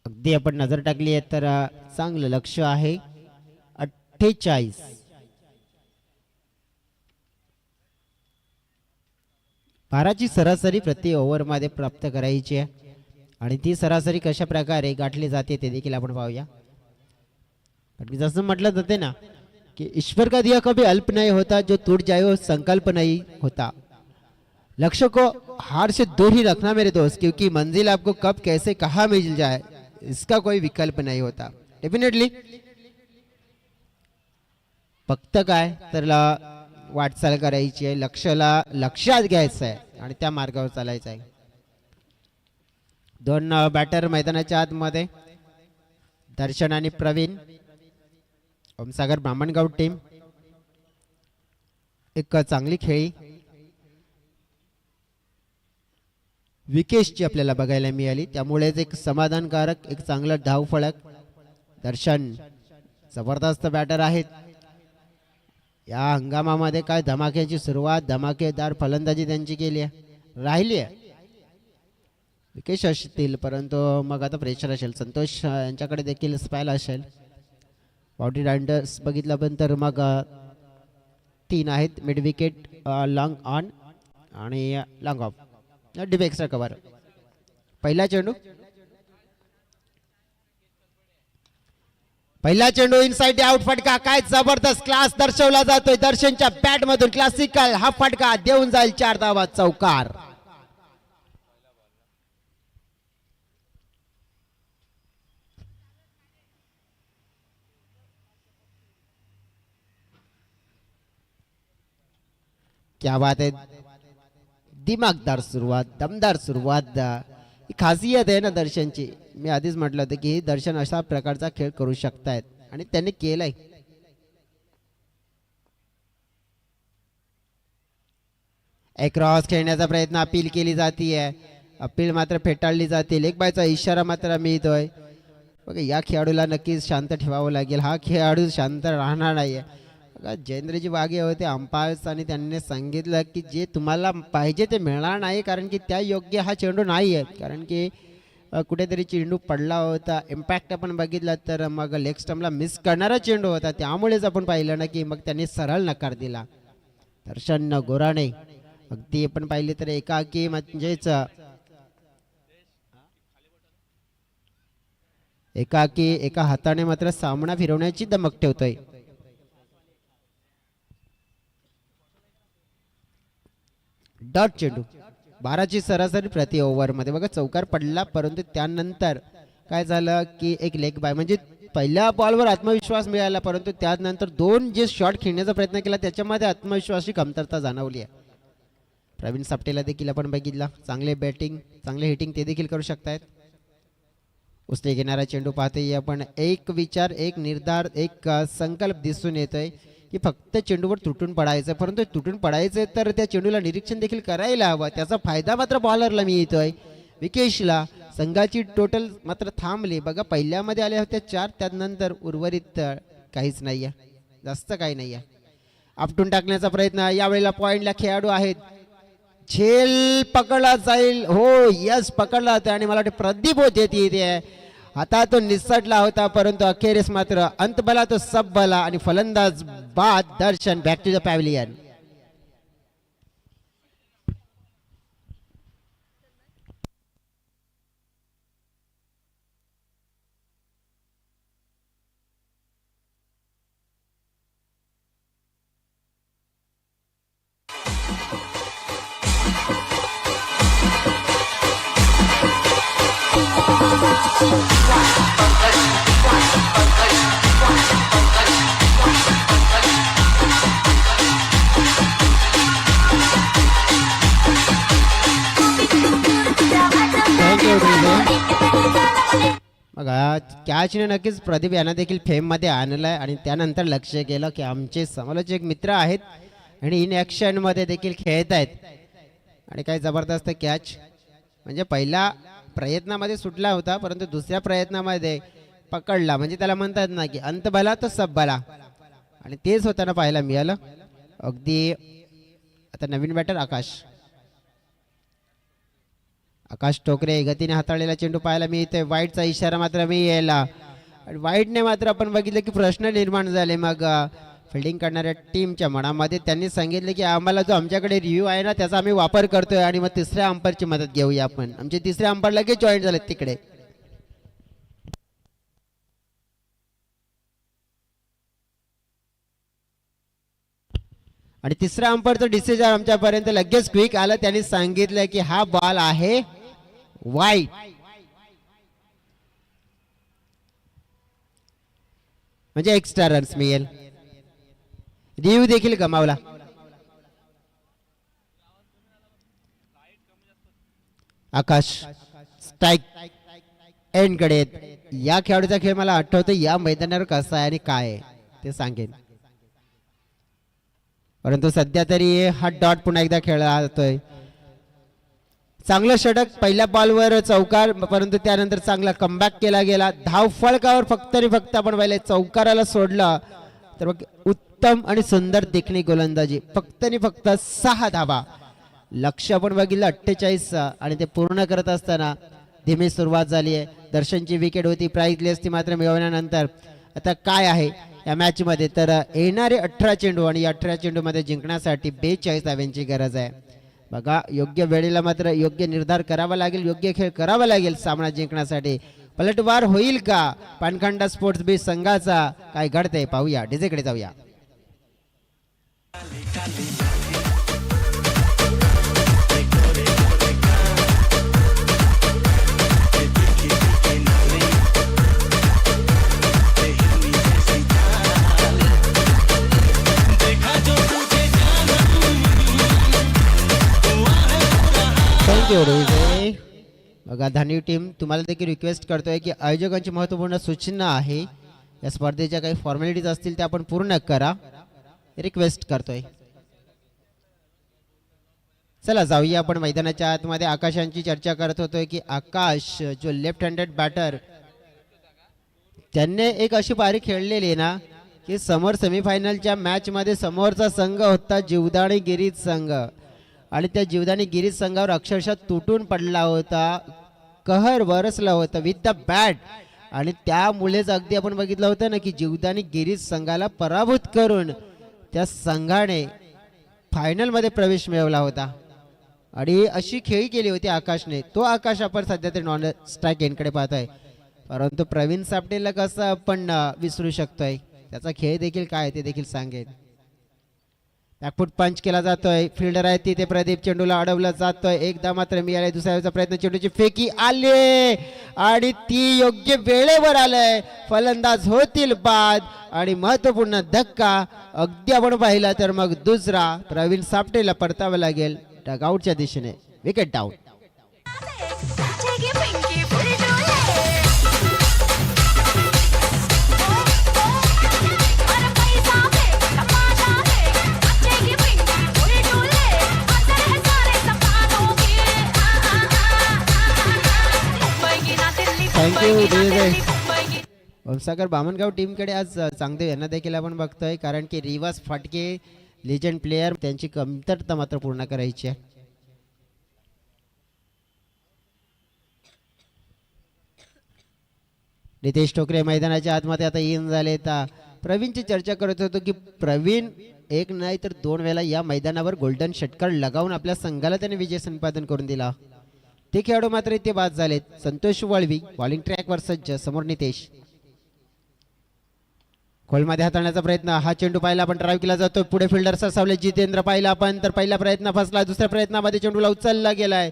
अगदी आपण नजर टाकली आहे तर चांगलं लक्ष आहे. 48 भाराची सरासरी प्रति ओव्हर मध्ये प्राप्त करायची आहे आणि ती सरासरी कशा प्रकारे गाठली जाते ते देखील आपण पाहूया. कारण जसं म्हटलं जाते ना कि ईश्वर का दिया कभी अल्प नहीं होता, जो टूट जाए वो संकल्प नहीं होता. लक्ष्य को हार से दूर ही रखना मेरे दोस्त, क्योंकि मंजिल आपको कब कैसे कहाँ मिल जाए इसका कोई विकल्प नहीं होता. डेफिनेटली फक्त काय तर वाटचाल करायची आहे, लक्षात घ्यायचं आहे आणि त्या मार्गावर चालायचं आहे. दोन बॅटर मैदानाच्या आतमध्ये दर्शन आणि प्रवीण. ओमसागर ब्राह्मणगाव टीम एक चांगली खेळी विकेशची आपल्याला बघायला मिळाली, त्यामुळेच एक समाधानकारक एक चांगला धाव फलक. दर्शन जबरदस्त बॅटर आहेत. या हंगामामध्ये काय धमाक्याची सुरुवात, धमाकेदार फलंदाजी त्यांची केली आहे, राहिली आहे. विकेश असतील परंतु मग आता प्रेशर असेल, संतोष यांच्याकडे देखील स्पायला असेल. बाउंड्री राइडर्स बघितलं पण तर मग 3 आहेत. मिड विकेट, लॉंग ऑन आणि long of, deep extra cover. पहिला चेंडू इनसाइड आउट फटका. काय जबरदस्त क्लास दर्शवला जातोय दर्शनच्या बॅट मधून. क्लासिकल हा फटका देऊन जाईल 4 धावा, चौकार. क्या बात है, दिमागदार सुरुवात, दमदार सुरुवात. ही खासियत आहे ना दर्शनची. मी आधीच म्हटलं होतं की दर्शन अशा प्रकारचा खेळ करू शकतायत आणि त्यांनी केलाय. क्रॉस खेळण्याचा प्रयत्न अपील केली जाते, अपील मात्र फेटाळली जाते. लेग बायचा इशारा मात्र मिळतोय. बघा या खेळाडूला नक्कीच शांत ठेवावं लागेल. हा खेळाडू शांत राहणार नाहीये. जयेंद्रजी वाघे होते अंपायर्स आणि त्यांनी सांगितलं की जे तुम्हाला पाहिजे ते मिळणार नाही, कारण की त्या योग्य हा चेंडू नाही आहे. कारण की कुठेतरी चेंडू पडला होता, इम्पॅक्ट आपण बघितला तर मग लेग स्टम्पला मिस करणारा चेंडू होता, त्यामुळेच आपण पाहिलं ना की मग त्यांनी सरळ नकार दिला. दर्शन गोराणे अगदी आपण पाहिले तर एकाकी म्हणजेच एका हाताने मात्र सामना फिरवण्याची दमक ठेवतोय. डॉट चेंडू 12ची सरासरी प्रति ओव्हर मध्ये. बघा चौकार पडला, परंतु त्यानंतर काय झालं की एक लेग बाय म्हणजे पहिल्या बॉलवर आत्मविश्वास मिळाला, परंतु त्यानंतर 2 जे शॉट खेळण्याचा प्रयत्न केला त्याच्यामध्ये आत्मविश्वासाची कमतरता जाणवली आहे. प्रवीण सापटेला देखील आपण बघितला, चांगले बॅटिंग चांगले हिटिंग ते देखील करू शकतायत. उसने घेणारा चेंडू पाहतोय आपण. एक विचार, एक निर्धार, एक संकल्प दिसून येतोय की फक्त चेंडूवर तुटून पडायचं, परंतु तुटून पडायचं तर त्या चेंडूला निरीक्षण देखील करायला हवं. त्याचा फायदा मात्र बॉलरला मिळतोय, विकेशला. संघाची टोटल मात्र थांबली. बघा पहिल्यामध्ये आल्या होत्या 4, त्यानंतर उर्वरित काहीच नाहीये, जास्त काही नाहीये. आपटून टाकण्याचा प्रयत्न यावेळेला पॉइंटला खेळाडू आहेत. झेल पकडला जाईल, हो यस पकडला होता आणि मला वाटतं प्रदीप होते ती आता तो निसटला होता, परंतु अखेरीस मात्र अंत बला तो सब बला आणि फलंदाज बाद. दर्शन बॅक टू द पॅव्हलियन. बघा कॅचने नक्कीच प्रदीप यांना देखील फेम मध्ये आणलंय आणि त्यानंतर लक्ष केलं की आमचे समालोचक मित्र आहेत आणि इन ऍक्शन मध्ये देखील खेळत आहेत. आणि काय जबरदस्त कॅच, म्हणजे पहिल्या प्रयत्नामध्ये सुटला होता, परंतु दुसऱ्या प्रयत्नामध्ये पकडला. म्हणजे त्याला म्हणतात ना की अंत भला तो सब भला, आणि तेच होताना पाहायला मिळालं. अगदी आता नवीन बॅटर आकाश. आकाश टोकरे गतीने हाताळलेला चेंडू पाहायला मी इथे वाईटचा इशारा मात्र मी यायला आणि वाईटने मात्र आपण बघितलं की प्रश्न निर्माण झाले. मग फिल्डिंग करणाऱ्या टीमच्या मनामध्ये त्यांनी सांगितलं की आम्हाला जो आमच्याकडे रिव्ह्यू आहे ना त्याचा आम्ही वापर करतोय आणि मग तिसऱ्या अंपायरची मदत घेऊया आपण. आमचे तिसऱ्या अंपायर लगेच जॉईन झालेत तिकडे. आणि तिसऱ्या अंपायरचं डिसिजन आमच्यापर्यंत लगेच क्विक आलं. त्यांनी सांगितलं की हा बॉल आहे वाईट. म्हणजे एक्स्ट्रा रन्स मिळेल. रिव्ह्यू देखील गमावला. आकाश स्ट्राईक एंड कडे. या खेळाडूचा खेळ मला आठवतो या मैदानावर कसा आहे आणि काय आहे ते सांगेन. परंतु सध्या तरी हा डॉट पुन्हा एकदा खेळला जातोय. चांगलं षटक पहिल्या बॉलवर चौकार, परंतु त्यानंतर चांगला कमबॅक केला गेला. धाव फळकावर फक्त आणि फक्त आपण पहिले चौकाराला सोडलं तर मग उत्तम आणि सुंदर देखणी गोलंदाजी. फक्त आणि फक्त 6 धावा. लक्ष आपण बघितलं 48 आणि ते पूर्ण करत असताना धीमी सुरुवात झाली आहे. दर्शनची विकेट होती, प्राइज लिस्ट मात्र मिळवल्यानंतर आता काय आहे या मॅच मध्ये तर येणारे 18 चेंडू आणि या 18 चेंडू मध्ये जिंकण्यासाठी 42 धाव्यांची गरज आहे. बघा योग्य वेळेला मात्र योग्य निर्धार करावा लागेल, योग्य खेळ करावा लागेल सामना जिंकण्यासाठी. पलटवार होईल का पानखंडा स्पोर्ट्स बीच संघाचा? काय घडतंय पाहूया, डीजेकडे जाऊया. बघा धान्यू टीम तुम्हाला देखील रिक्वेस्ट करतोय की आयोजकांची महत्त्वपूर्ण सूचना आहे, या स्पर्धेच्या काही फॉर्मॅलिटीज असतील त्या आपण पूर्ण करा, रिक्वेस्ट करतोय. चला जाऊया आपण मैदानाच्या आतमध्ये. आकाशांची चर्चा करत होतोय की आकाश जो लेफ्ट हँडेड बॅटर त्यांनी एक अशी पारी खेळलेली ना की समोर सेमीफायनलच्या मॅच मध्ये समोरचा संघ होता जीवदानी गिरीज संघ आणि त्या जीवदानी गिरीज संघावर अक्षरशः तुटून पडला होता, कहर बरसला होता विथ द बॅट. आणि त्यामुळेच अगदी आपण बघितलं होतं ना की जीवदानी गिरीज संघाला पराभूत करून त्या संघाने फायनल मध्ये प्रवेश मिळवला होता. आणि अशी खेळी केली होती आकाशने. तो आकाश आपण सध्या तरी नॉन स्ट्राईक एंडकडे पाहतोय, परंतु प्रवीण सापटेला कसं आपण विसरू शकतोय, त्याचा खेळ देखील काय ते देखील सांगेन. बॅकफुट पंच केला जातोय, फिल्डर आहे तिथे प्रदीप, चेंडूला अडवला जातोय. एकदा मात्र मिळाले, दुसऱ्या प्रयत्न, चेंडूची फेकी आले आणि ती योग्य वेळेवर आलंय. फलंदाज होतील बाद आणि महत्वपूर्ण धक्का अगदी आपण पाहिला तर मग दुसरा प्रवीण सापटेला परतावा लागेल डगआउटच्या दिशेने. Wicket down. वंसागर बामणगाव टीमकडे आज चांगदेव यांना देखील आपण बघतोय, कारण की रिवाज फाटके लेजंड प्लेयर त्यांची कमतरता मात्र पूर्ण करायची आहे. नितेश टोकरे मैदानाच्या आतमध्ये आता येऊन झाले. प्रवीणची चर्चा करत होतो की प्रवीण एक नाही तर 2 वेळा या मैदानावर गोल्डन षटकार लगावून आपल्या संघाला त्याने विजय संपादन करून दिला. ते खेळाडू मात्र इथे बाद झालेत. संतोष वळवी बॉलिंग ट्रॅकवर सज्ज, समोर नितेश. खोलमध्ये हाताळण्याचा प्रयत्न, हा चेंडू पाहिला आपण, ड्राईव्ह केला जातो, पुढे फिल्डर सरसावले जितेंद्र पाहिला आपण, तर पहिला प्रयत्न फसला, दुसऱ्या प्रयत्नामध्ये चेंडूला उचलला गेलाय.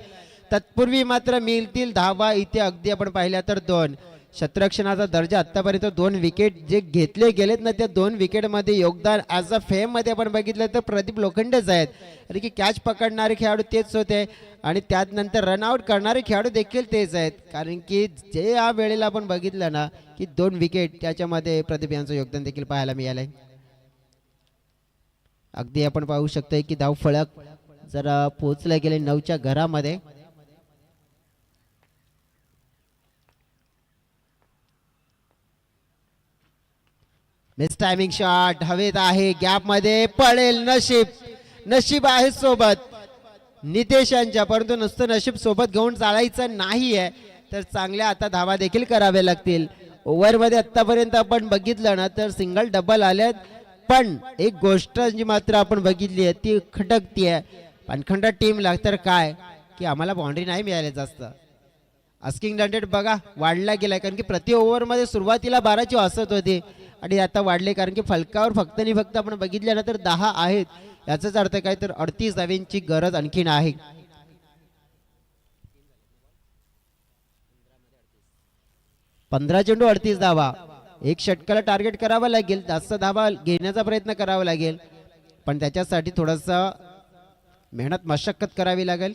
तत्पूर्वी मात्र मिळतील धावा इथे अगदी आपण पाहिल्या तर 2. क्षेत्ररक्षणाचा दर्जा आतापर्यंत 2 विकेट जे घेतले गेलेत ना त्या 2 विकेट मध्ये योगदान ॲज अ फेम मध्ये आपण बघितलं तर प्रदीप लोखंडेच आहेत. कारण की कॅच पकडणारे खेळाडू तेच होते आणि त्यानंतर रनआउट करणारे खेळाडू देखील तेच आहेत. कारण की जे या वेळेला आपण बघितलं ना की 2 विकेट त्याच्यामध्ये प्रदीप यांचं योगदान देखील पाहायला मिळालंय. अगदी आपण पाहू शकतोय की धाव फळक जरा पोहोचले गेले 9च्या घरामध्ये. मिस टायमिंग शॉट हवेत आहे, गॅप मध्ये पडेल, नशीब आहे सोबत. नितेश यांच्या, परंतु नुसतं नशीब सोबत घेऊन चालायचं नाही आहे, तर चांगल्या आता धावा देखील कराव्या लागतील. ओव्हरमध्ये आतापर्यंत आपण बघितलं ना तर सिंगल डबल आल्यात, पण एक गोष्ट जी मात्र आपण बघितली आहे ती खटकती आहे पानखंडा टीमला, तर काय की आम्हाला बाउंड्री नाही मिळाली जास्त. आस्किंग रन बघा वाढला गेलाय, कारण की प्रति ओव्हरमध्ये सुरुवातीला 12ची असत होती आणि आता वाढले, कारण की फलकावर फक्त आणि फक्त आपण बघितल्यानंतर 10 आहेत. याचाच अर्थ काय तर 38 धाव्यांची गरज आणखीन आहे. 15 चेंडू 38 धावा. एक षटकाला टार्गेट करावा लागेल, जास्त धावा घेण्याचा प्रयत्न करावा लागेल, पण त्याच्यासाठी थोडासा मेहनत मशक्कत करावी लागेल.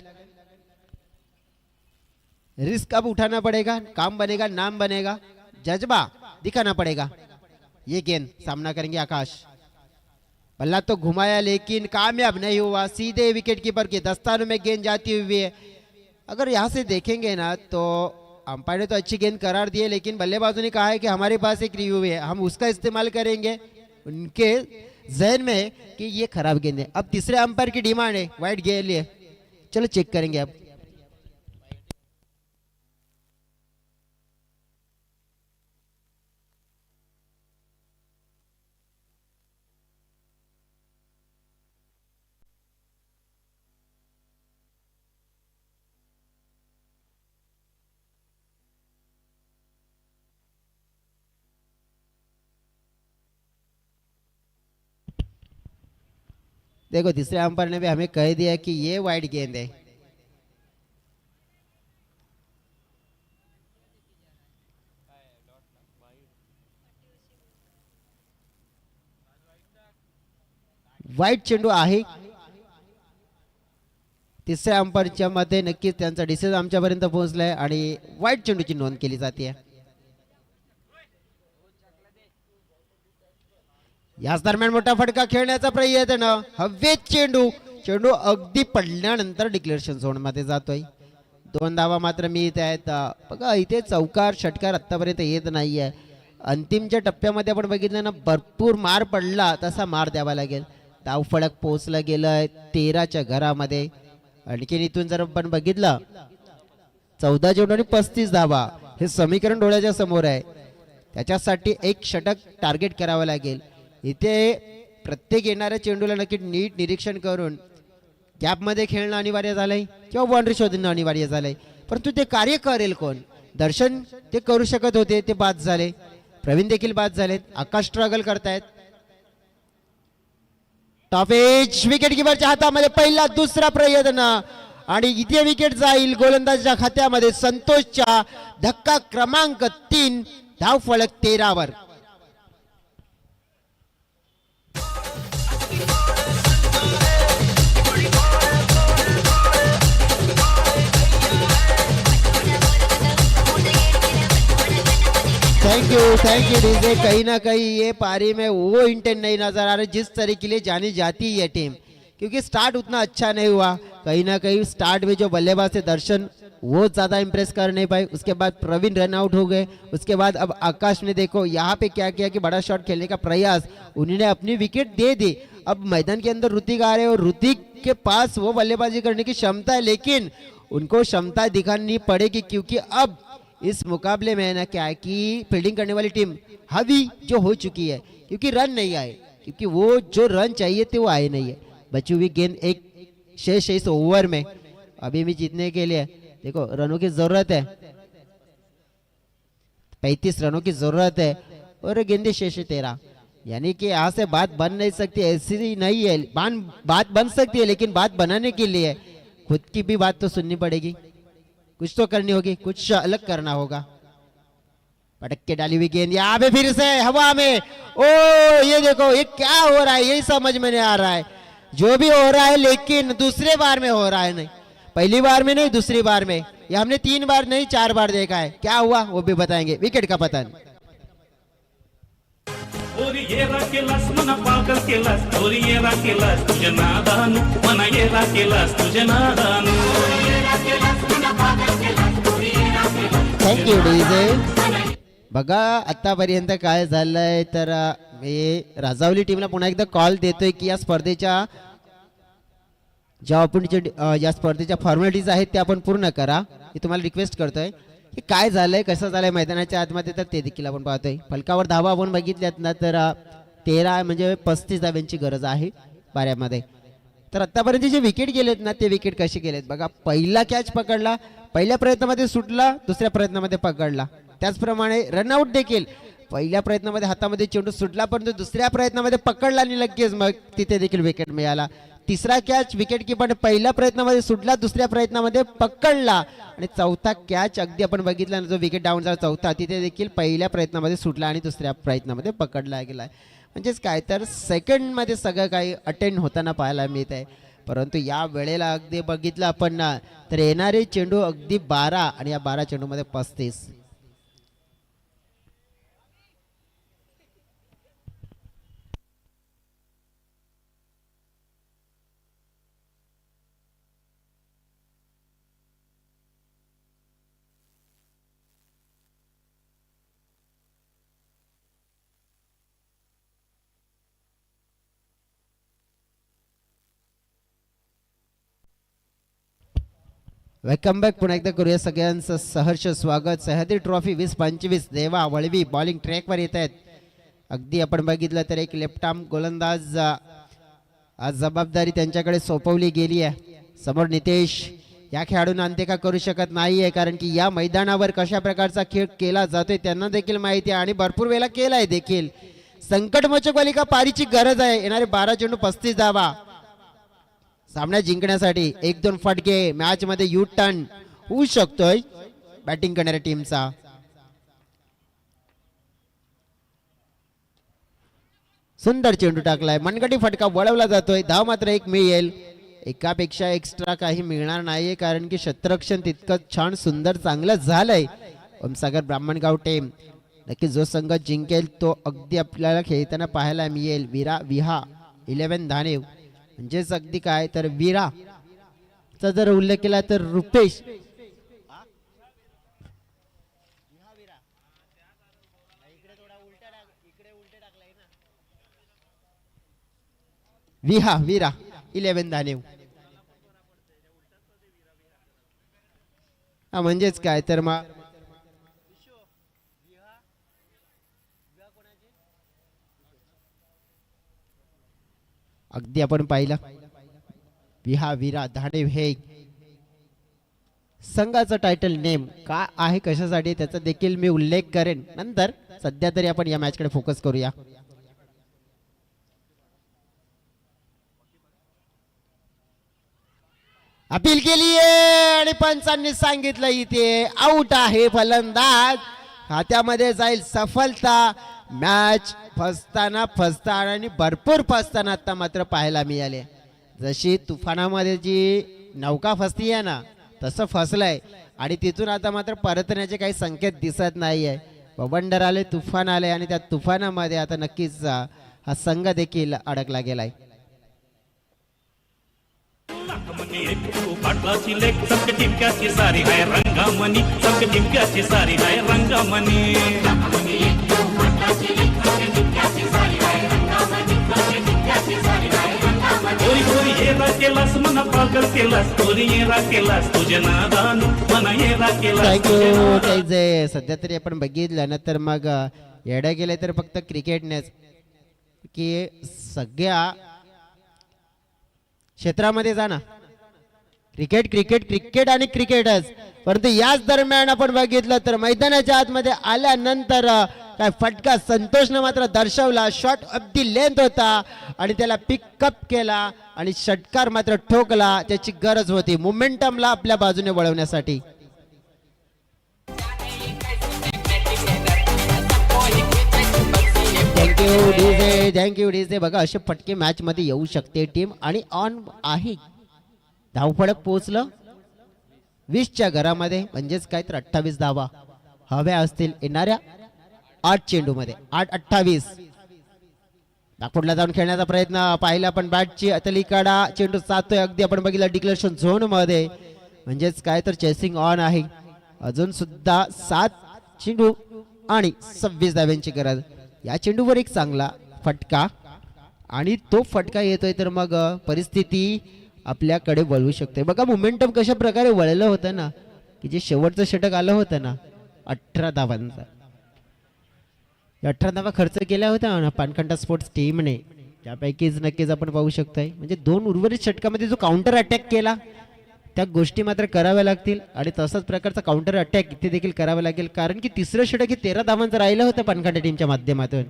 रिस्क अब उठाना पड़ेगा, काम बनेगा नाम बनेगा, जज्बा दिखाना पड़ेगा. ये गेंद सामना करेंगे आकाश. बल्ला तो घुमाया लेकिन कामयाब नहीं हुआ, सीधे विकेट कीपर के दस्तानों में गेंद जाती हुई है. अगर यहाँ से देखेंगे ना तो अंपायर ने तो अच्छी गेंद करार दी है, लेकिन बल्लेबाजों ने कहा है कि हमारे पास एक रिव्यू है, हम उसका इस्तेमाल करेंगे. उनके जहन में है कि ये खराब गेंद है. अब तीसरे अंपायर की डिमांड है वाइड के लिए, चलो चेक करेंगे. अब देखो तीसरे अंपायर ने भी हमें कह दिया कि ये वाइड गेंद है. वाईट चेंडू आहे. तिसऱ्या अंपायरच्या मते नक्कीच त्यांचा डिसिजन आमच्यापर्यंत पोहोचलाय आणि वाईट चेंडूची नोंद केली जाते. याच दरम्यान मोठा फटका खेळण्याचा प्रयत्न, हवेत चेंडू, चेंडू अगदी पडल्यानंतर डिक्लेरेशन झोन मध्ये जातोय. 2 धावा मात्र मिळत आहेत. बघा इथे चौकार षटकार आतापर्यंत येत नाहीये. अंतिमच्या टप्प्यामध्ये आपण बघितलं ना भरपूर मार पडला तसा मार द्यावा लागेल. धाव फळक पोहोचला गेलाय 13च्या घरामध्ये. आणखीन इथून जर आपण बघितलं 14 चेंडू आणि 35 धावा, हे समीकरण डोळ्याच्या समोर आहे. त्याच्यासाठी एक षटक टार्गेट करावं लागेल. इथे प्रत्येक येणाऱ्या चेंडूला नक्की नीट निरीक्षण करून गॅपमध्ये खेळणं अनिवार्य झालंय किंवा बाउंड्री शोधणं अनिवार्य झालंय, परंतु ते कार्य करेल कोण? दर्शन ते करू शकत होते, ते बाद झाले. प्रवीण देखील बाद झालेत. आकाश स्ट्रगल करतायत. टॉप एज विकेट किपरच्या हातामध्ये पहिला दुसरा प्रयत्न आणि इथे विकेट जाईल गोलंदाजाच्या खात्यामध्ये. संतोषच्या धक्का क्रमांक 3, धाव फलक 13 वर. Thank you DJ. कहीं ना कहीं ये पारी में वो इंटेंट नहीं नजर आ रहा जिस तरीके के लिए जानी जाती है टीम, क्योंकि स्टार्ट उतना अच्छा नहीं हुआ. कहीं ना कहीं स्टार्ट में जो बल्लेबाज थे दर्शन वो ज्यादा इंप्रेस कर नहीं पाए. उसके बाद प्रवीण रन आउट हो गए. उसके बाद अब आकाश ने देखो यहाँ पे क्या किया कि बड़ा शॉट खेलने का प्रयास, उन्होंने अपनी विकेट दे दी. अब मैदान के अंदर ऋतिक आ रहे हैं और ऋतिक के पास वो बल्लेबाजी करने की क्षमता है, लेकिन उनको क्षमता दिखानी पड़ेगी, क्योंकि अब इस मुकाबले में ना क्या है कि फील्डिंग करने वाली टीम हावी जो हो चुकी है, क्योंकि रन नहीं आए, क्योंकि वो जो रन चाहिए थे वो आए नहीं है. बची हुई गेंद एक शेष इस ओवर में अभी भी जीतने के लिए देखो रनों की जरूरत है. 35 रनों की जरूरत है और गेंदे शेष 13, यानी कि यहाँ से बात बन नहीं सकती. ऐसी नहीं है, बात बन सकती है, लेकिन बात बनाने के लिए खुद की भी बात तो सुननी पड़ेगी. कुछ तो करनी होगी, कुछ अलग करना होगा. पटक के डाली हुई गेंद यहाँ पे फिर से हवा में. ओ ये देखो ये क्या हो रहा है, यही समझ में नहीं आ रहा है. जो भी हो रहा है लेकिन दूसरे बार में हो रहा है, नहीं पहली बार में नहीं दूसरी बार में. ये हमने 3 बार नहीं 4 बार देखा है. क्या हुआ वो भी बताएंगे. विकेट का पतन. येरा केलास मना पागल केलास, ओरी येरा केलास तुझ्या नादानु, मना येरा केलास तुझ्या नादानु. Thank you DJ. बघा आतापर्यंत काय झालंय तर मी राजावली टीमला पुन्हा एकदा कॉल देतोय की या स्पर्धेच्या ज्या आपण ज्या स्पर्धेच्या फॉर्मॅलिटीज आहेत त्या आपण पूर्ण करा ही तुम्हाला रिक्वेस्ट करतोय. की काय झालंय कसं झालंय मैदानाच्या आतमध्ये तर ते देखील आपण पाहतोय. फलकावर धावा आपण बघितल्यात ना तर 13 म्हणजे 35 धाव्यांची गरज आहे बाऱ्यामध्ये. तर आतापर्यंत जे विकेट गेलेत ना ते विकेट कसे गेलेत बघा. पहिला कॅच पकडला, पहिल्या प्रयत्नामध्ये सुटला, दुसऱ्या प्रयत्नामध्ये पकडला. त्याचप्रमाणे रनआउट देखील पहिल्या प्रयत्नामध्ये हातामध्ये चेंडू सुटला परंतु दुसऱ्या प्रयत्नामध्ये पकडला आणि लगेच मग तिथे देखील विकेट मिळाला. तिसरा कॅच विकेट किपर पहिल्या प्रयत्नामध्ये सुटला, दुसऱ्या प्रयत्नामध्ये पकडला आणि चौथा कॅच अगदी आपण बघितला जो विकेट डाऊन झाला चौथा तिथे देखील पहिल्या प्रयत्नामध्ये सुटला आणि दुसऱ्या प्रयत्नामध्ये पकडला गेला. म्हणजेच काय तर सेकंडमध्ये सगळं काही अटेंड होताना पाहायला मिळत आहे. परंतु या वेळेला अगदी बघितलं आपण ना तर येणारे चेंडू अगदी 12 आणि या 12 चेंडूमध्ये 35. Welcome back. पुन्हा एकदा करूया सगळ्यांचं सहर्ष स्वागत. सह्याद्री ट्रॉफी 2025 देवा वळवी बॉलिंग ट्रॅकवर येत आहेत. अगदी आपण बघितलं तर एक लेफ्ट आर्म गोलंदाज आज जबाबदारी त्यांच्याकडे सोपवली गेली आहे. समोर नितेश या खेळाडूंना अंत्यका करू शकत नाहीये कारण की या मैदानावर कशा प्रकारचा खेळ केला जातोय त्यांना देखील माहिती आहे आणि भरपूर वेळा केलाय देखील. संकटमोचक वालिका पारीची गरज आहे. येणारे 12 चेंडू 35 धावा सामना जिंकण्यासाठी. 1-2 फटके मॅच मध्ये यू टर्न होऊ शकतोय बॅटिंग करणाऱ्या टीमचा. सुंदर चेंडू टाकलाय, मनगटी फटका वळवला जातोय. धाव मात्र 1 मिळेल. एकापेक्षा एक्स्ट्रा काही मिळणार नाहीये कारण की क्षेत्ररक्षण तितकं छान सुंदर चांगलं झालंय. ओमसागर ब्राह्मणगाव टीम नक्की जो संघ जिंकेल तो अगदी आपल्याला खेळताना पाहायला मिळेल. विहा 11 धाने म्हणजेच अगदी काय तर विराचा जर उल्लेख केला तर रुपेश विरा 11 धाने म्हणजेच काय तर मग अगदी आपण पाहिलं विरा धाडे हे संघाचं टायटल नेम काय आहे कशासाठी त्याचा देखील मी उल्लेख करेन नंतर. सध्या तरी आपण या मॅच कडे फोकस करूया. अपील केली आणि पंचांनी सांगितलं इथे आउट आहे फलंदाज. खात्यामध्ये जाईल सफलता. मॅच फसताना आणि भरपूर फसताना आता मात्र पाहायला मिळाले. जशी तुफानामध्ये जी नौका फसती आहे ना तसं फसलंय आणि तिथून आता मात्र परतण्याचे काही संकेत दिसत नाहीये. बवंडर आले, तुफान आले आणि त्या तुफानामध्ये आता नक्कीच हा संघ देखील अडकला गेलाय. पाटलाची लेख सबके टिमक्याची सारी आहे रंगामणी, सबके टिमक्याची सारी आहे रंगामणी. गोरी गोरी येरा केलास मना पागल केलास, गोरी येरा केलास तुझे नादान मना येरा केलास. थँक्यू. सध्या तरी आपण बघितलं ना तर मग येड्या गेले तर फक्त क्रिकेटनेच की सगळ्या क्षेत्रामध्ये जाणं क्रिकेट क्रिकेट क्रिकेट आणि क्रिकेटच. परंतु याच दरम्यान आपण बघितलं तर मैदानाच्या आतमध्ये आल्यानंतर काय फटका संतोषनं मात्र दर्शवला. शॉट अगदी लेंथ होता आणि त्याला पिकअप केला आणि षटकार मात्र ठोकला. त्याची गरज होती मोमेंटमला आपल्या बाजूने वळवण्यासाठी. Thank you DJ. बघा असे फटके मॅच मध्ये येऊ शकते टीम आणि ऑन आहे. धावफलक पोहोचलं 20च्या घरामध्ये म्हणजेच काय तर 28 धावा हव्या असतील येणाऱ्या 8 चेंडूमध्ये. 8-28 नागपूरला जाऊन खेळण्याचा प्रयत्न पाहिला पण बॅटची अतलीकडा चेंडू साधतोय. अगदी आपण बघितलं डिक्लेरेशन झोन मध्ये म्हणजेच काय तर चेसिंग ऑन आहे. अजून सुद्धा 7 चेंडू आणि 26 धाव्यांची गरज. या चेंडूवर एक चांगला फटका आणि तो फटका येतोय तर मग परिस्थिती आपल्याकडे वळवू शकते. बघा मोमेंटम कशा प्रकारे वळलं होतं ना, की जे शेवटचं षटक आलं होतं ना 18 धावांचा, 18 धावा खर्च केल्या होत्या ना पानखंडा स्पोर्ट्स टीमने. त्यापैकीच नक्कीच आपण पाहू शकतोय म्हणजे 2 उर्वरित षटकामध्ये जो काउंटर अटॅक केला त्या गोष्टी मात्र कराव्या लागतील. आणि तसाच प्रकारचा काउंटर अटॅक इथे देखील करावा लागेल, कारण की तिसरं षटक हे 13 धावांचं राहिलं होतं पानखंडा टीमच्या माध्यमातून.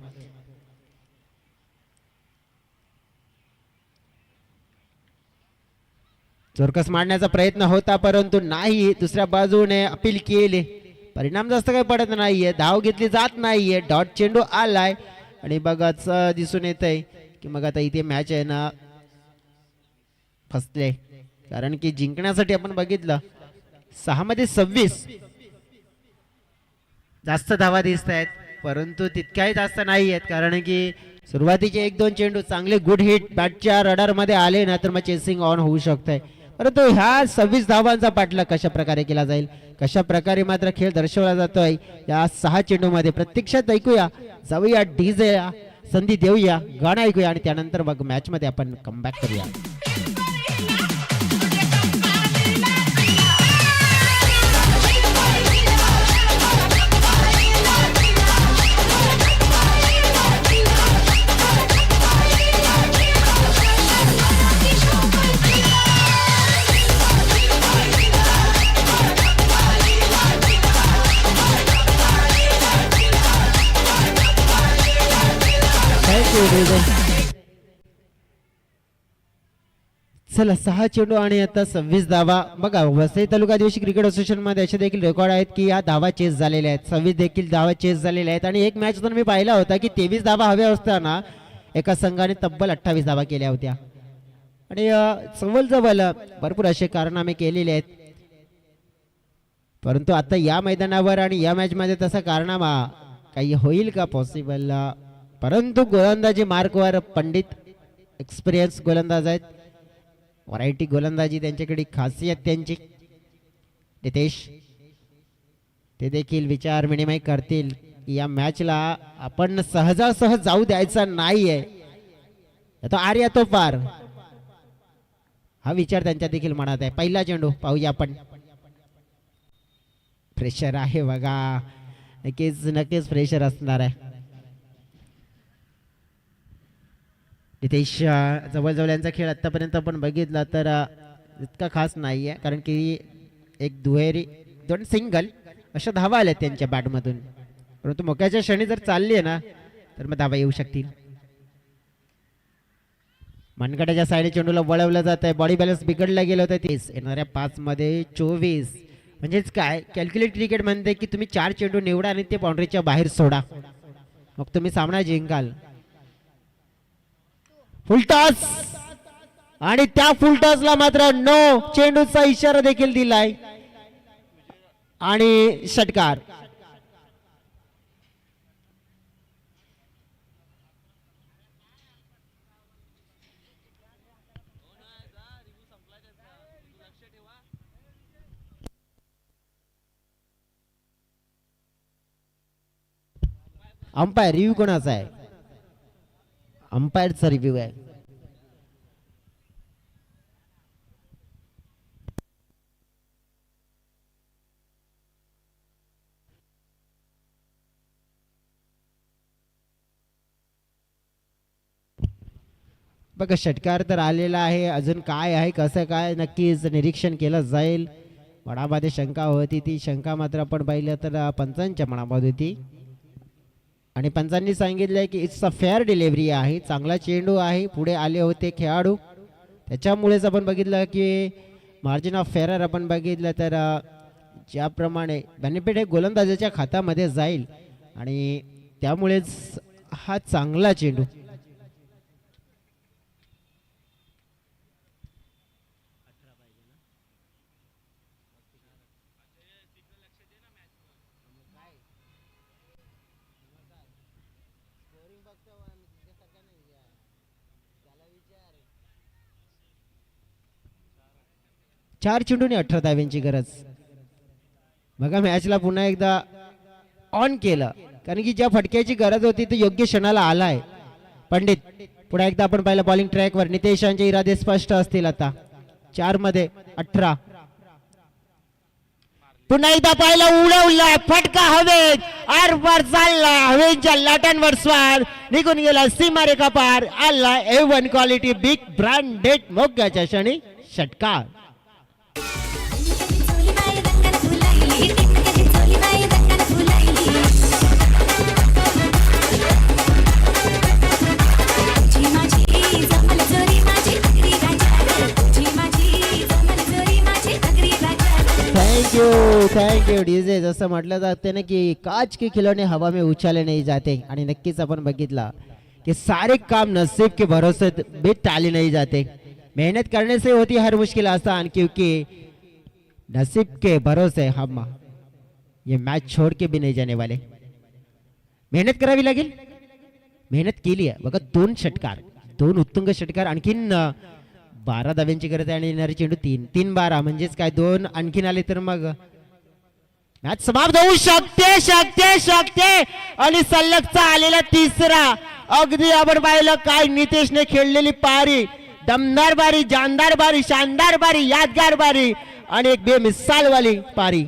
चोरकस मारण्याचा प्रयत्न होता परंतु नाही. दुसऱ्या बाजूने अपील केले, परिणाम जास्त काही पडत नाहीये, धाव घेतली जात नाहीये. डॉट चेंडू आलाय आणि बघाच दिसून येत आहे की मग आता इथे मॅच आहे ना फसले, कारण की जिंकण्यासाठी आपण बघितलं 6 मध्ये 26 जास्त धावा दिसत आहेत परंतु तितक्याही जास्त नाही आहेत, कारण की सुरुवातीचे 1-2 चेंडू चांगले गुड हिट बॅटच्या रडार मध्ये आले ना तर मग चेसिंग ऑन होऊ शकतंय. परंतु ह्या 26 धावांचा पाठलाग कशा प्रकारे केला जाईल, कशा प्रकारे मात्र खेळ दर्शवला जातोय या 6 चेंडूमध्ये प्रत्यक्षात ऐकूया. जाऊया डीजे संधी देऊया, गाणं ऐकूया आणि त्यानंतर मग मॅच मध्ये आपण कमबॅक करूया. चला 6 चेंडू आणि आता 26 धावा. बघा वसई तालुका आदिवासी क्रिकेट असोसिएशन मध्ये असे देखील रेकॉर्ड आहेत की या धावा चेस झालेल्या आहेत, 26 देखील धावा चेस झालेल्या आहेत. आणि एक मॅच तर मी पाहिला होता की 23 धावा हव्या असताना एका संघाने तब्बल 28 धावा केल्या होत्या. आणि जवळ भरपूर असे कारनामे केलेले आहेत, परंतु आता या मैदानावर आणि या मॅच मध्ये तसा कारनामा काही होईल का पॉसिबल. परंतु गोलंदाजी मार्कवर पंडित एक्सपिरियन्स गोलंदाज आहेत, व्हरायटी गोलंदाजी त्यांच्याकडे खासियत त्यांची. नितेश ते देखील विचार विनिमय करतील की या मॅचला आपण सहजासहज जाऊ द्यायचा नाहीये, तो आर्या तो पार, हा विचार त्यांच्या देखील मनात आहे. पहिला चेंडू पाहूया आपण. प्रेशर आहे बघा, नक्कीच प्रेशर असणार आहे. नितेश जवळ यांचा खेळ आतापर्यंत आपण बघितला तर इतका खास नाहीये, कारण की एक दुहेरी 2 सिंगल अशा धावा आल्या त्यांच्या बॅटमधून, परंतु मोक्याच्या क्षणी जर चालली आहे ना तर मग धावा येऊ शकतील. मनगटाच्या साईड चेंडूला वळवलं जात आहे, बॉडी बॅलन्स बिघडला गेलं होतं. तेच येणाऱ्या 5 मध्ये 24 म्हणजेच काय कॅल्क्युलेट क्रिकेट म्हणते की तुम्ही 4 चेंडू निवडा आणि ते बाउंड्रीच्या बाहेर सोडा, मग तुम्ही सामना जिंकाल. फुलटॉस आणि त्या फुलटॉसला मात्र नो चेंडूचा इशारा देखील दिलाय आणि षटकार. अंपायर रिव्ह्यू कोणाचा आहे? अंपायरचा रिव्ह्यू आहे. बघा षटकार तर आलेला आहे, अजून काय आहे कसं काय नक्कीच निरीक्षण केलं जाईल. मनामध्ये शंका होती, ती शंका मात्र आपण पाहिलं तर पंचांच्या मनामध्ये होती आणि पंचांनी सांगितलंय की इट्स अ फेअर डिलिव्हरी आहे, चांगला चेंडू आहे, पुढे आले होते खेळाडू, त्याच्यामुळेच आपण बघितलं की मार्जिन ऑफ फेअर आपण बघितलं तर ज्याप्रमाणे बेनिफिट हे गोलंदाजाच्या खात्यामध्ये जाईल आणि त्यामुळेच हा चांगला चेंडू. चार चेंडूने 18 धाव्यांची गरज. बघा मॅचला पुन्हा एकदा ऑन केलं, कारण की ज्या फटक्याची गरज होती ते योग्य क्षणाला आलाय. पंडित पुन्हा एकदा आपण पाहिलं बॉलिंग ट्रॅकवर. नितेशांचे इरादे स्पष्ट असतील आता. 4 मध्ये 18. पुन्हा एकदा पाहिला उडवलाय फटका हवेत आरपार चालला हवेच्या लाटांवर स्वार निघून गेला सीमारेखा पार आला A1 क्वालिटी बिग ब्रँडेड मोग्याच्या क्षणी षटकार. चोली बाई रंगाला फुलाईली टिकटकी चोली बाई रंगाला फुलाईली जी माझी जमल जोरी माझी अगरी राजा जी माझी जमल जोरी माझी अगरी राजा. Thank you DJ. जसं म्हटलं जाते ना की काच के खिलौने हवा में उछाले नहीं जाते आणि नक्कीच आपण बघितला कि सारे काम नसीब के भरोसे भी टाले नहीं जाते. मेहनत करने से होती हर मुश्किल आसान क्योंकि नसीब के भरोसे हम ये मैच छोड़ के भी नहीं जाने वाले. मेहनत करावी लागेल. मेहनत केली आहे बघा. 2 षटकार 2 उत्तुंग षटकार आणखीन 12 धाव्यांची गरज आहे आणि येणारे चेंडू 3-12 म्हणजेच काय 2 आणखीन आले तर मग मॅच समाप्त होऊ शकते आणि सलगचा आलेला तिसरा. अगदी आपण पाहिलं काय नितेशने खेळलेली पारी. दमदार बारी जानदार बारी शानदार बारी यादगार बारी आणि एक बेमिसाल वाली पारी.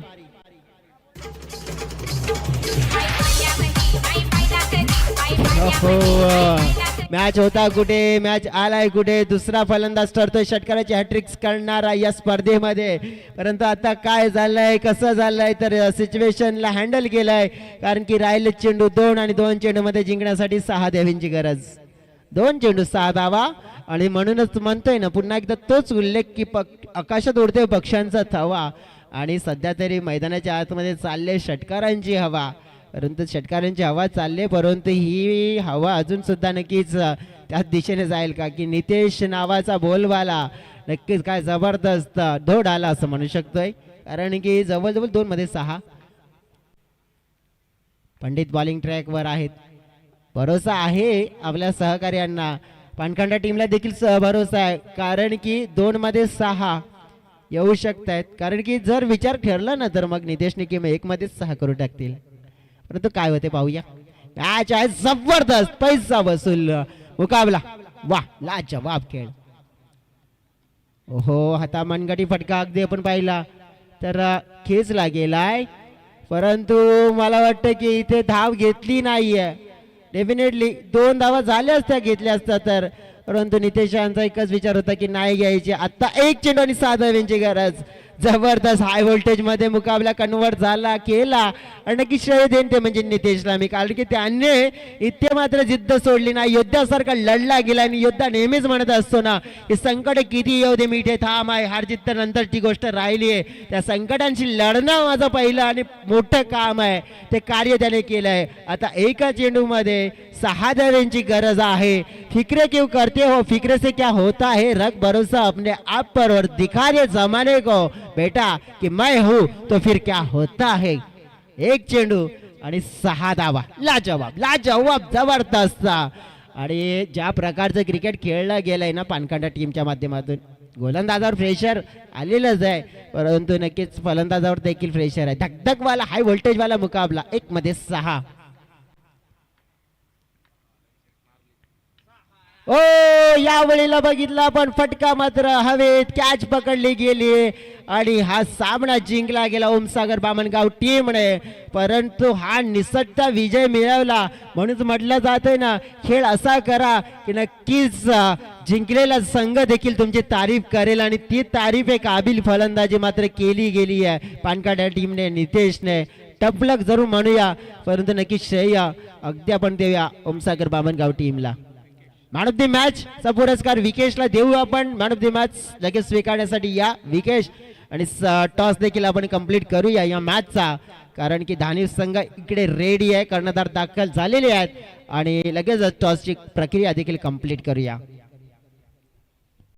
मॅच होता कुठे मॅच आलाय कुठे. दुसरा फलंदाज ठरतोय षटकाराची हॅट्रिक्स करणारा या स्पर्धेमध्ये. परंतु आता काय झालंय कसं झालंय तर सिच्युएशनला हँडल केलंय कारण की राहिले चेंडू 2 आणि 2 चेंडू मध्ये जिंकण्यासाठी 6 धाव्यांची गरज. 2 चेंडू 6 धावा आणि म्हणूनच म्हणतोय ना पुन्हा एकदा तोच उल्लेख की आकाशात उडतोय पक्ष्यांचा थवा आणि सध्या तरी मैदानाच्या आतमध्ये चालले षटकारांची हवा. परंतु षटकारांची हवा चालले परंतु ही हवा अजून सुद्धा नक्कीच त्याच दिशेने जाईल का की नितेश नावाचा बोलवाला नक्कीच काय जबरदस्त धोड आला असं म्हणू शकतोय कारण की जवळजवळ 2 मध्ये 6. पंडित बॉलिंग ट्रॅकवर आहेत. भरोसा आहे आपल्या सहकार्यांना. पानखंडा टीमला देखील भरोसा आहे कारण की 2 मध्ये 6 येऊ शकतायत कारण की जर विचार ठरला ना तर मग नितेशने किंवा 1 मध्ये 6 करू टाकतील. परंतु काय होते पाहूया. मॅच आहे जबरदस्त पैसा वसूल मुकाबला. वा लाजवाब खेळ. ओहो हाता मनगटी फटका अगदी आपण पाहिला तर खेचला गेलाय परंतु मला वाटतं की इथे धाव घेतली नाहीये. डेफिनेटली 2 धावा झाल्या असत्या घेतल्या असत्या तर परंतु नितेश यांचा एकच विचार होता की नाही घ्यायचे. आता 1 चेंडू आणि 6 धाव्यांची गरज. जबरदस्त हाय व्होल्टेज मध्ये मुकाबला कन्वर्ट झाला केला आणि नक्की श्रेय देईन ते म्हणजे नितेशला मी कारण की त्याने इथे मात्र जिद्द सोडली नाही. योद्ध्यासारखा लढला गेला आणि योद्धा नेहमीच म्हणत असतो ना की संकट किती येऊ दे मिठे थांब आहे. हार जिद्द नंतरची गोष्ट राहिली आहे. त्या संकटांशी लढणं माझं पहिलं आणि मोठं काम आहे. ते कार्य त्याने केलंय. आता एका चेंडू मध्ये 6 धाव्यांची गरज आहे. फिक्रे क्यों करते हो फिक्रे से क्या होता है रख भरोसा अपने आप पर और दिखा दे जमाने को बेटा कि मैं हूं तो फिर क्या होता है. 1 चेंडू आणि 6 धावा. लाजवाब जबरदस्त. आणि ज्या प्रकारचं क्रिकेट खेळलं गेलंय ना पानखंडा टीमच्या माध्यमातून गोलंदाजावर प्रेशर आलेलंच आहे परंतु नक्कीच फलंदाजावर देखील प्रेशर आहे. धकधकवाला हाय व्होल्टेजवाला मुकाबला. 1 मध्ये 6. ओ या वेळेला बघितला पण फटका मात्र हवेत कॅच पकडली गेली आणि हा सामना जिंकला गेला ओमसागर बामणगाव टीमने. परंतु हा निसटता विजय मिळवला म्हणून म्हटलं जातंय ना खेळ असा करा की नक्कीच जिंकलेला संघ देखील तुमची तारीफ करेल आणि ती तारीफ एक काबिल फलंदाजी मात्र केली गेली आहे पानखंडा टीमने नितेशने. टपलक जरूर म्हणूया परंतु नक्कीच श्रेय अगदी आपण देऊया ओमसागर बामणगाव टीमला. मॅन ऑफ द मॅच चा पुरस्कार विकेशला देऊ आपण. मॅन ऑफ द मॅच लगेच स्वीकारण्यासाठी या विकेश आणि टॉस देखील आपण कंप्लीट करूया या मॅचचा कारण की धानी संघ इकडे रेडी आहे. कर्णधार दाखल झालेले आहेत आणि लगेच टॉसची प्रक्रिया देखील कंप्लीट करूया.